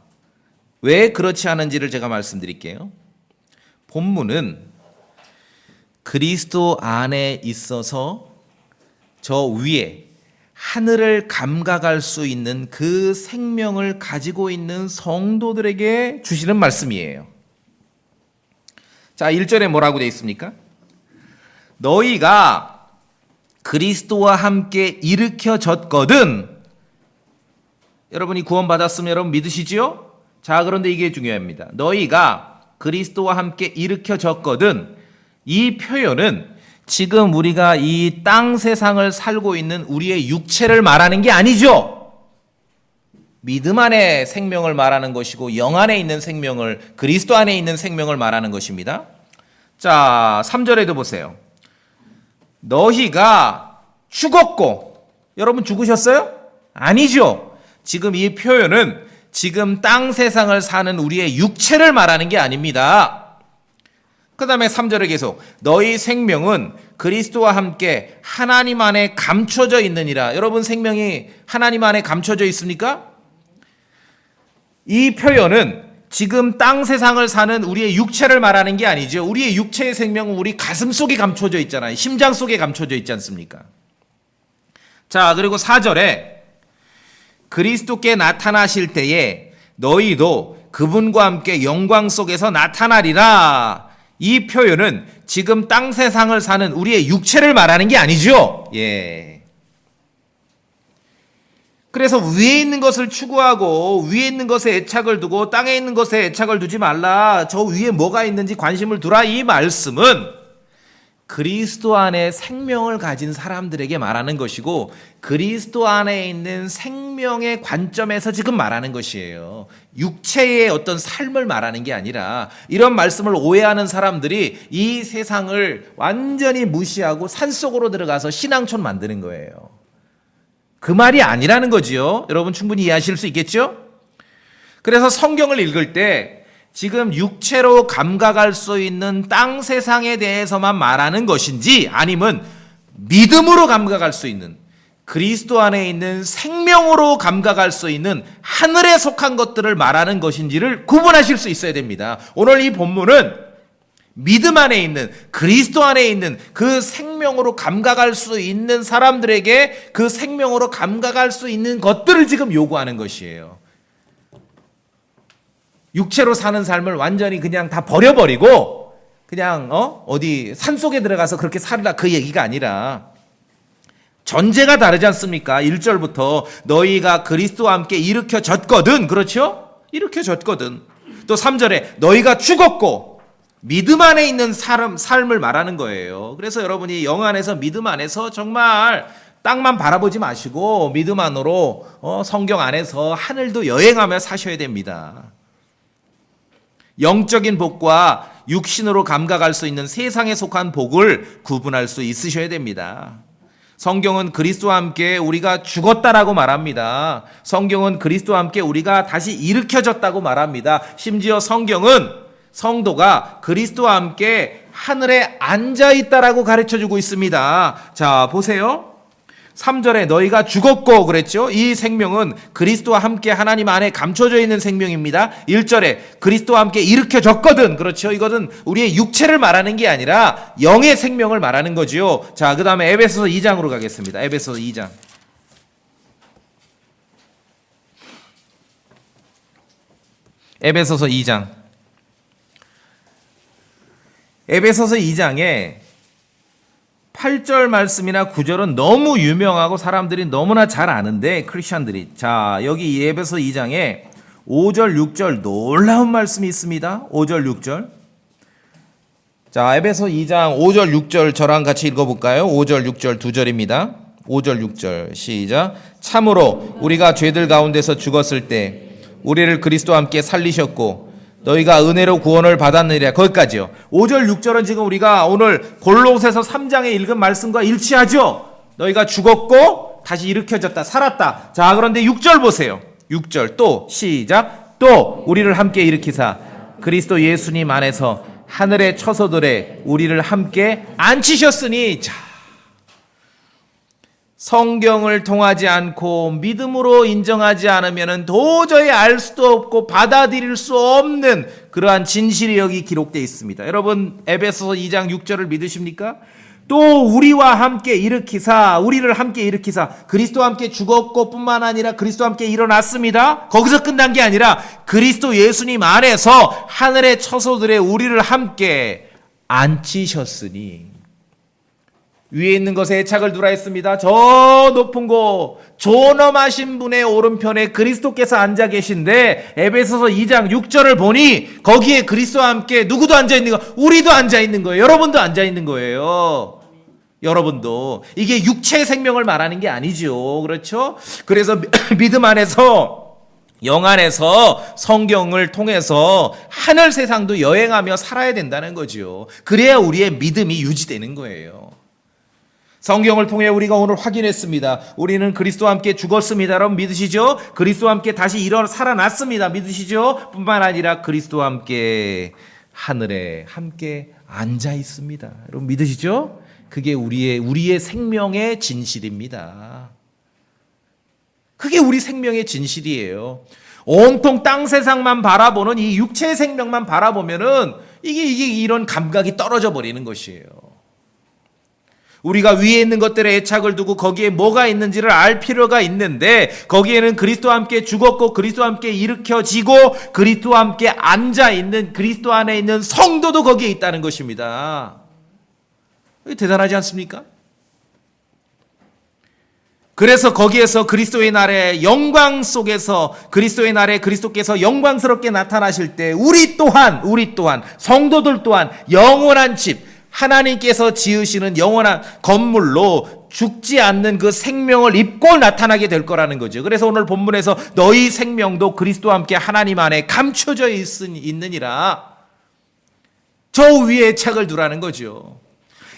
왜 그렇지 않은지를 제가 말씀드릴게요. 본문은 그리스도 안에 있어서 저 위에 하늘을 감각할 수 있는 그 생명을 가지고 있는 성도들에게 주시는 말씀이에요. 자, 1절에 뭐라고 되어 있습니까? 너희가 그리스도와 함께 일으켜졌거든. 여러분이 구원받았으면 여러분 믿으시지요? 자, 그런데 이게 중요합니다. 너희가 그리스도와 함께 일으켜졌거든. 이 표현은 지금 우리가 이 땅 세상을 살고 있는 우리의 육체를 말하는 게 아니죠. 믿음 안에 생명을 말하는 것이고 영 안에 있는 생명을, 그리스도 안에 있는 생명을 말하는 것입니다. 자, 3절에도 보세요. 너희가 죽었고, 여러분 죽으셨어요? 아니죠. 지금 이 표현은 지금 땅 세상을 사는 우리의 육체를 말하는 게 아닙니다. 그 다음에 3절에 계속 너희 생명은 그리스도와 함께 하나님 안에 감춰져 있느니라. 여러분 생명이 하나님 안에 감춰져 있습니까? 이 표현은 지금 땅 세상을 사는 우리의 육체를 말하는 게 아니죠. 우리의 육체의 생명은 우리 가슴 속에 감춰져 있잖아요. 심장 속에 감춰져 있지 않습니까? 자, 그리고 4절에 그리스도께 나타나실 때에 너희도 그분과 함께 영광 속에서 나타나리라. 이 표현은 지금 땅 세상을 사는 우리의 육체를 말하는 게 아니죠. 예. 그래서 위에 있는 것을 추구하고 위에 있는 것에 애착을 두고 땅에 있는 것에 애착을 두지 말라. 저 위에 뭐가 있는지 관심을 두라. 이 말씀은 그리스도 안에 생명을 가진 사람들에게 말하는 것이고 그리스도 안에 있는 생명의 관점에서 지금 말하는 것이에요. 육체의 어떤 삶을 말하는 게 아니라 이런 말씀을 오해하는 사람들이 이 세상을 완전히 무시하고 산속으로 들어가서 신앙촌 만드는 거예요. 그 말이 아니라는 거지요. 여러분 충분히 이해하실 수 있겠죠? 그래서 성경을 읽을 때 지금 육체로 감각할 수 있는 땅 세상에 대해서만 말하는 것인지 아니면 믿음으로 감각할 수 있는 그리스도 안에 있는 생명으로 감각할 수 있는 하늘에 속한 것들을 말하는 것인지를 구분하실 수 있어야 됩니다. 오늘 이 본문은 믿음 안에 있는 그리스도 안에 있는 그 생명으로 감각할 수 있는 사람들에게 그 생명으로 감각할 수 있는 것들을 지금 요구하는 것이에요. 육체로 사는 삶을 완전히 그냥 다 버려버리고 그냥 어디 산속에 들어가서 그렇게 살라 그 얘기가 아니라 전제가 다르지 않습니까? 1절부터 너희가 그리스도와 함께 일으켜졌거든. 그렇죠? 일으켜졌거든. 또 3절에 너희가 죽었고 믿음 안에 있는 삶을 말하는 거예요. 그래서 여러분이 영 안에서 믿음 안에서 정말 땅만 바라보지 마시고 믿음 안으로 성경 안에서 하늘도 여행하며 사셔야 됩니다. 영적인 복과 육신으로 감각할 수 있는 세상에 속한 복을 구분할 수 있으셔야 됩니다. 성경은 그리스도와 함께 우리가 죽었다라고 말합니다. 성경은 그리스도와 함께 우리가 다시 일으켜졌다고 말합니다. 심지어 성경은 성도가 그리스도와 함께 하늘에 앉아있다라고 가르쳐주고 있습니다. 자, 보세요. 3절에 너희가 죽었고 그랬죠. 이 생명은 그리스도와 함께 하나님 안에 감춰져 있는 생명입니다. 1절에 그리스도와 함께 일으켜졌거든. 그렇죠. 이것은 우리의 육체를 말하는 게 아니라 영의 생명을 말하는 거지요. 자, 그 다음에 에베소서 2장으로 가겠습니다. 에베소서 2장. 에베소서 2장. 에베소서 2장에 8절 말씀이나 9절은 너무 유명하고 사람들이 너무나 잘 아는데 크리스천들이 자 여기 에베소 2장에 5절 6절 놀라운 말씀이 있습니다. 5절 6절 자 에베소 2장 5절 6절 저랑 같이 읽어볼까요? 5절 6절 두 절입니다. 5절 6절 시작. 참으로 우리가 죄들 가운데서 죽었을 때 우리를 그리스도와 함께 살리셨고 너희가 은혜로 구원을 받았느니라. 거기까지요. 5절 6절은 지금 우리가 오늘 골로새서 3장에 읽은 말씀과 일치하죠. 너희가 죽었고 다시 일으켜졌다 살았다. 자 그런데 6절 보세요. 6절 또 시작. 또 우리를 함께 일으키사 그리스도 예수님 안에서 하늘의 처소들에 우리를 함께 앉히셨으니. 자 성경을 통하지 않고 믿음으로 인정하지 않으면 도저히 알 수도 없고 받아들일 수 없는 그러한 진실이 여기 기록되어 있습니다. 여러분 에베소서 2장 6절을 믿으십니까? 또 우리와 함께 일으키사 우리를 함께 일으키사 그리스도와 함께 죽었고 뿐만 아니라 그리스도와 함께 일어났습니다. 거기서 끝난 게 아니라 그리스도 예수님 안에서 하늘의 처소들에 우리를 함께 앉히셨으니. 위에 있는 것에 애착을 두라 했습니다. 저 높은 곳 존엄하신 분의 오른편에 그리스도께서 앉아 계신데 에베소서 2장 6절을 보니 거기에 그리스도와 함께 누구도 앉아 있는 거 우리도 앉아 있는 거예요. 여러분도 앉아 있는 거예요. 여러분도 이게 육체의 생명을 말하는 게 아니죠. 그렇죠? 그래서 믿음 안에서 영 안에서 성경을 통해서 하늘 세상도 여행하며 살아야 된다는 거죠. 그래야 우리의 믿음이 유지되는 거예요. 성경을 통해 우리가 오늘 확인했습니다. 우리는 그리스도와 함께 죽었습니다. 여러분 믿으시죠? 그리스도와 함께 다시 살아났습니다. 믿으시죠? 뿐만 아니라 그리스도와 함께 하늘에 함께 앉아 있습니다. 여러분 믿으시죠? 그게 우리의 생명의 진실입니다. 그게 우리 생명의 진실이에요. 온통 땅 세상만 바라보는 이 육체의 생명만 바라보면은 이게 이런 감각이 떨어져 버리는 것이에요. 우리가 위에 있는 것들에 애착을 두고 거기에 뭐가 있는지를 알 필요가 있는데 거기에는 그리스도와 함께 죽었고 그리스도와 함께 일으켜지고 그리스도와 함께 앉아 있는 그리스도 안에 있는 성도도 거기에 있다는 것입니다. 대단하지 않습니까? 그래서 거기에서 그리스도의 날의 영광 속에서 그리스도의 날에 그리스도께서 영광스럽게 나타나실 때 우리 또한 성도들 또한 영원한 집 하나님께서 지으시는 영원한 건물로 죽지 않는 그 생명을 입고 나타나게 될 거라는 거죠. 그래서 오늘 본문에서 너희 생명도 그리스도와 함께 하나님 안에 감춰져 있느니라. 저 위에 착을 두라는 거죠.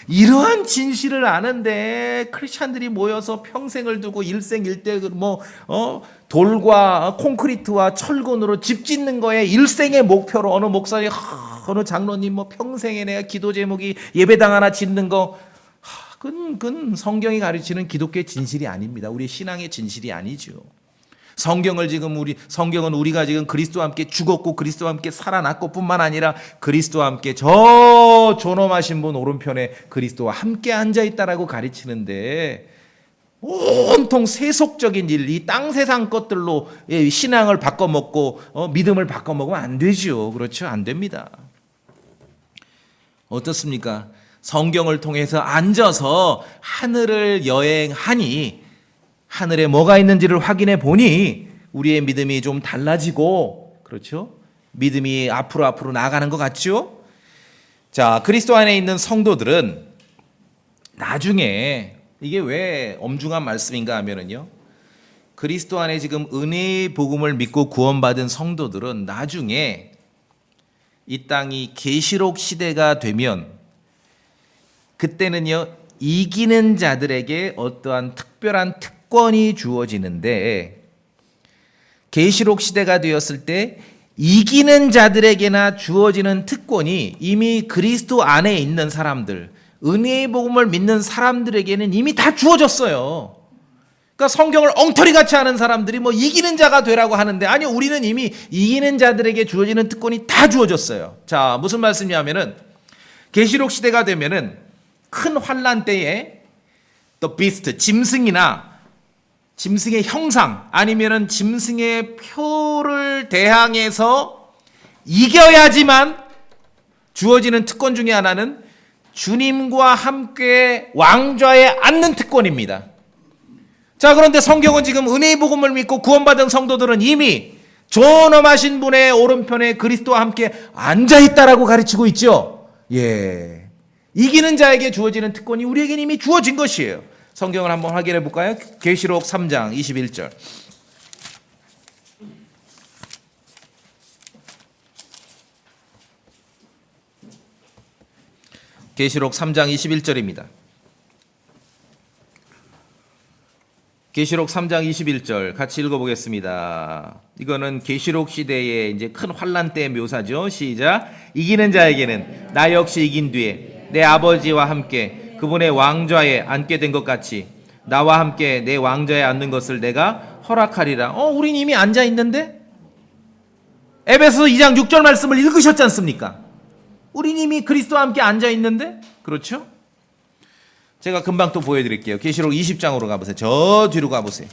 이러한 진실을 아는데 크리스찬들이 모여서 평생을 두고 일생일대 돌과 콘크리트와 철근으로 집 짓는 거에 일생의 목표로 어느 목사님 어느 장로님 평생에 내가 기도 제목이 예배당 하나 짓는 거 그건 성경이 가르치는 기독교의 진실이 아닙니다. 우리 신앙의 진실이 아니죠. 성경은 우리가 지금 그리스도와 함께 죽었고 그리스도와 함께 살아났고 뿐만 아니라 그리스도와 함께 저 존엄하신 분 오른편에 그리스도와 함께 앉아있다라고 가르치는데 온통 세속적인 일, 이 땅 세상 것들로 신앙을 바꿔먹고 믿음을 바꿔먹으면 안 되죠. 그렇죠? 안 됩니다. 어떻습니까? 성경을 통해서 앉아서 하늘을 여행하니 하늘에 뭐가 있는지를 확인해 보니 우리의 믿음이 좀 달라지고 그렇죠? 믿음이 앞으로 나아가는 것 같죠? 자, 그리스도 안에 있는 성도들은 나중에 이게 왜 엄중한 말씀인가 하면은요. 그리스도 안에 지금 은혜의 복음을 믿고 구원받은 성도들은 나중에 이 땅이 계시록 시대가 되면 그때는요. 이기는 자들에게 어떠한 특별한 특권이 주어지는데 계시록 시대가 되었을 때 이기는 자들에게나 주어지는 특권이 이미 그리스도 안에 있는 사람들, 은혜의 복음을 믿는 사람들에게는 이미 다 주어졌어요. 그러니까 성경을 엉터리같이 하는 사람들이 이기는 자가 되라고 하는데 아니요, 우리는 이미 이기는 자들에게 주어지는 특권이 다 주어졌어요. 자, 무슨 말씀이냐면은 계시록 시대가 되면은 큰 환란 때에 또 비스트, 짐승이나 짐승의 형상 아니면은 짐승의 표를 대항해서 이겨야지만 주어지는 특권 중에 하나는 주님과 함께 왕좌에 앉는 특권입니다. 자, 그런데 성경은 지금 은혜의 복음을 믿고 구원받은 성도들은 이미 존엄하신 분의 오른편에 그리스도와 함께 앉아있다라고 가르치고 있죠. 예, 이기는 자에게 주어지는 특권이 우리에게는 이미 주어진 것이에요. 성경을 한번 확인해 볼까요? 계시록 3장 21절. 계시록 3장 21절입니다. 계시록 3장 21절 같이 읽어보겠습니다. 이거는 계시록 시대의 이제 큰 환란 때의 묘사죠. 시작. 이기는 자에게는 나 역시 이긴 뒤에 내 아버지와 함께 그분의 왕좌에 앉게 된 것 같이 나와 함께 내 왕좌에 앉는 것을 내가 허락하리라. 우린 이미 앉아 있는데? 에베소서 2장 6절 말씀을 읽으셨지 않습니까? 우린 이미 그리스도와 함께 앉아 있는데? 그렇죠? 제가 금방 또 보여드릴게요. 계시록 20장으로 가보세요. 저 뒤로 가보세요.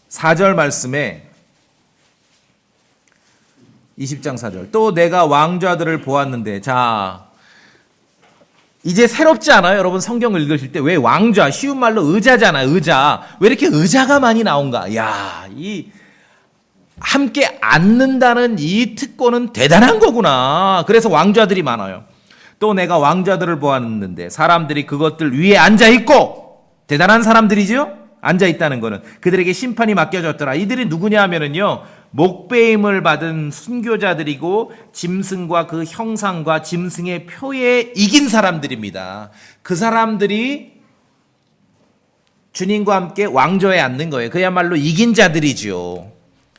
4절 말씀에 20장 4절. 또 내가 왕좌들을 보았는데, 자, 이제 새롭지 않아요? 여러분 성경을 읽으실 때 왜 왕좌, 쉬운 말로 의자잖아요. 의자. 왜 이렇게 의자가 많이 나온가? 야, 이 함께 앉는다는 이 특권은 대단한 거구나. 그래서 왕좌들이 많아요. 또 내가 왕좌들을 보았는데 사람들이 그것들 위에 앉아 있고, 대단한 사람들이죠? 앉아 있다는 거는 그들에게 심판이 맡겨졌더라. 이들이 누구냐 하면은요, 목배임을 받은 순교자들이고 짐승과 그 형상과 짐승의 표에 이긴 사람들입니다. 그 사람들이 주님과 함께 왕좌에 앉는 거예요. 그야말로 이긴 자들이죠.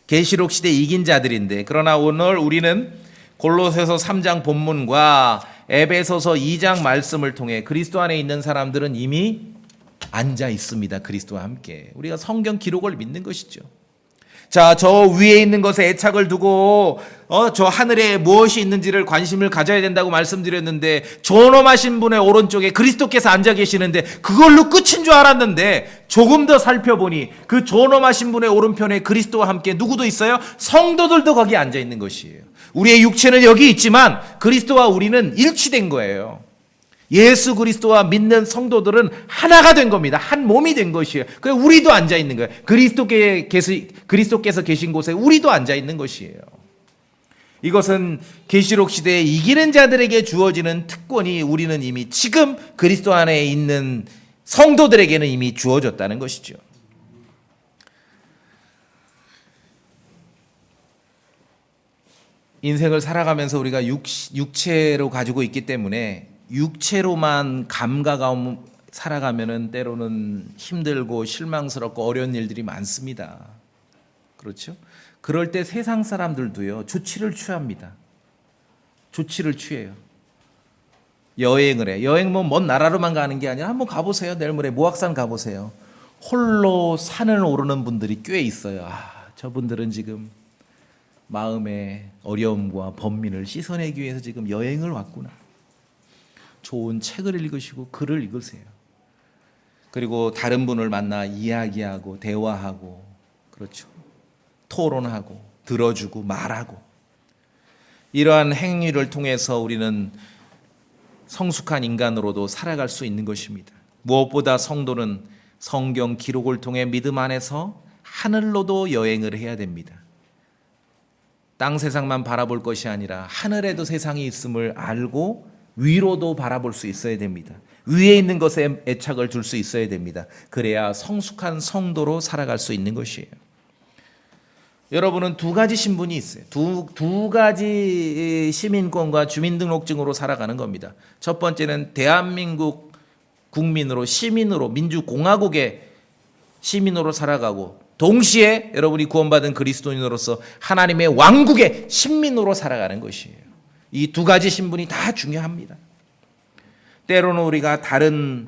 계시록 시대 이긴 자들인데, 그러나 오늘 우리는 골로새서 3장 본문과 에베소서 2장 말씀을 통해 그리스도 안에 있는 사람들은 이미 앉아 있습니다. 그리스도와 함께. 우리가 성경 기록을 믿는 것이죠. 자, 저 위에 있는 것에 애착을 두고 저 하늘에 무엇이 있는지를 관심을 가져야 된다고 말씀드렸는데, 존엄하신 분의 오른쪽에 그리스도께서 앉아 계시는데 그걸로 끝인 줄 알았는데, 조금 더 살펴보니 그 존엄하신 분의 오른편에 그리스도와 함께 누구도 있어요? 성도들도 거기 앉아 있는 것이에요. 우리의 육체는 여기 있지만 그리스도와 우리는 일치된 거예요. 예수 그리스도와 믿는 성도들은 하나가 된 겁니다. 한 몸이 된 것이에요. 그래서 우리도 앉아 있는 거예요. 그리스도께서 계신 곳에 우리도 앉아 있는 것이에요. 이것은 계시록 시대에 이기는 자들에게 주어지는 특권이 우리는 이미 지금 그리스도 안에 있는 성도들에게는 이미 주어졌다는 것이죠. 인생을 살아가면서 우리가 육체로 가지고 있기 때문에 육체로만 감각하고 살아가면은 때로는 힘들고 실망스럽고 어려운 일들이 많습니다. 그렇죠? 그럴 때 세상 사람들도요, 조치를 취합니다. 조치를 취해요. 여행을 해. 여행 뭐 먼 나라로만 가는 게 아니라 한번 가보세요. 내일 모레 모악산 가보세요. 홀로 산을 오르는 분들이 꽤 있어요. 저분들은 지금 마음의 어려움과 번민을 씻어내기 위해서 지금 여행을 왔구나. 좋은 책을 읽으시고 글을 읽으세요. 그리고 다른 분을 만나 이야기하고 대화하고, 그렇죠, 토론하고 들어주고 말하고, 이러한 행위를 통해서 우리는 성숙한 인간으로도 살아갈 수 있는 것입니다. 무엇보다 성도는 성경 기록을 통해 믿음 안에서 하늘로도 여행을 해야 됩니다. 땅 세상만 바라볼 것이 아니라 하늘에도 세상이 있음을 알고 위로도 바라볼 수 있어야 됩니다. 위에 있는 것에 애착을 둘 수 있어야 됩니다. 그래야 성숙한 성도로 살아갈 수 있는 것이에요. 여러분은 두 가지 신분이 있어요. 두 가지 시민권과 주민등록증으로 살아가는 겁니다. 첫 번째는 대한민국 국민으로, 시민으로, 민주공화국의 시민으로 살아가고, 동시에 여러분이 구원받은 그리스도인으로서 하나님의 왕국의 신민으로 살아가는 것이에요. 이 두 가지 신분이 다 중요합니다. 때로는 우리가 다른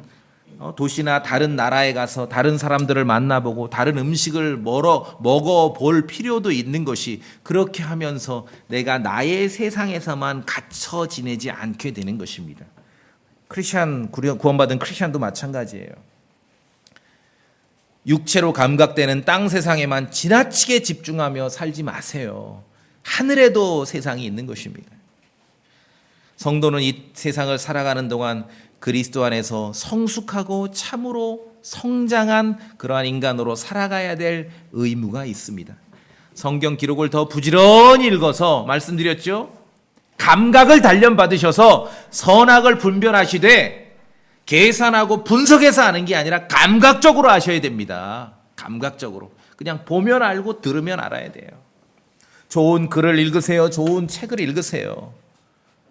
도시나 다른 나라에 가서 다른 사람들을 만나보고 다른 음식을 먹어볼 필요도 있는 것이, 그렇게 하면서 내가 나의 세상에서만 갇혀 지내지 않게 되는 것입니다. 구원받은 크리스찬도 마찬가지예요. 육체로 감각되는 땅 세상에만 지나치게 집중하며 살지 마세요. 하늘에도 세상이 있는 것입니다. 성도는 이 세상을 살아가는 동안 그리스도 안에서 성숙하고 참으로 성장한 그러한 인간으로 살아가야 될 의무가 있습니다. 성경 기록을 더 부지런히 읽어서 말씀드렸죠. 감각을 단련받으셔서 선악을 분별하시되 계산하고 분석해서 하는 게 아니라 감각적으로 하셔야 됩니다. 감각적으로. 그냥 보면 알고 들으면 알아야 돼요. 좋은 글을 읽으세요. 좋은 책을 읽으세요.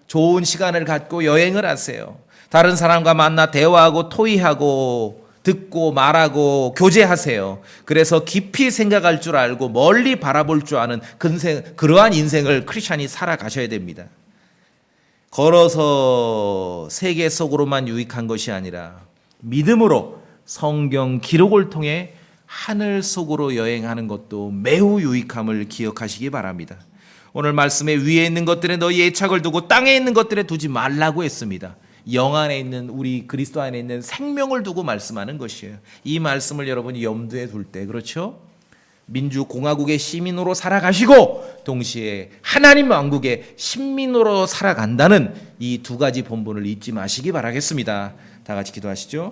좋은 시간을 갖고 여행을 하세요. 다른 사람과 만나 대화하고 토의하고 듣고 말하고 교제하세요. 그래서 깊이 생각할 줄 알고 멀리 바라볼 줄 아는 그러한 인생을 크리스찬이 살아가셔야 됩니다. 걸어서 세계 속으로만 유익한 것이 아니라 믿음으로 성경 기록을 통해 하늘 속으로 여행하는 것도 매우 유익함을 기억하시기 바랍니다. 오늘 말씀에 위에 있는 것들에 너희 애착을 두고 땅에 있는 것들에 두지 말라고 했습니다. 영 안에 있는, 우리 그리스도 안에 있는 생명을 두고 말씀하는 것이에요. 이 말씀을 여러분이 염두에 둘 때, 그렇죠? 민주공화국의 시민으로 살아가시고 동시에 하나님 왕국의 신민으로 살아간다는 이 두 가지 본분을 잊지 마시기 바라겠습니다. 다 같이 기도하시죠.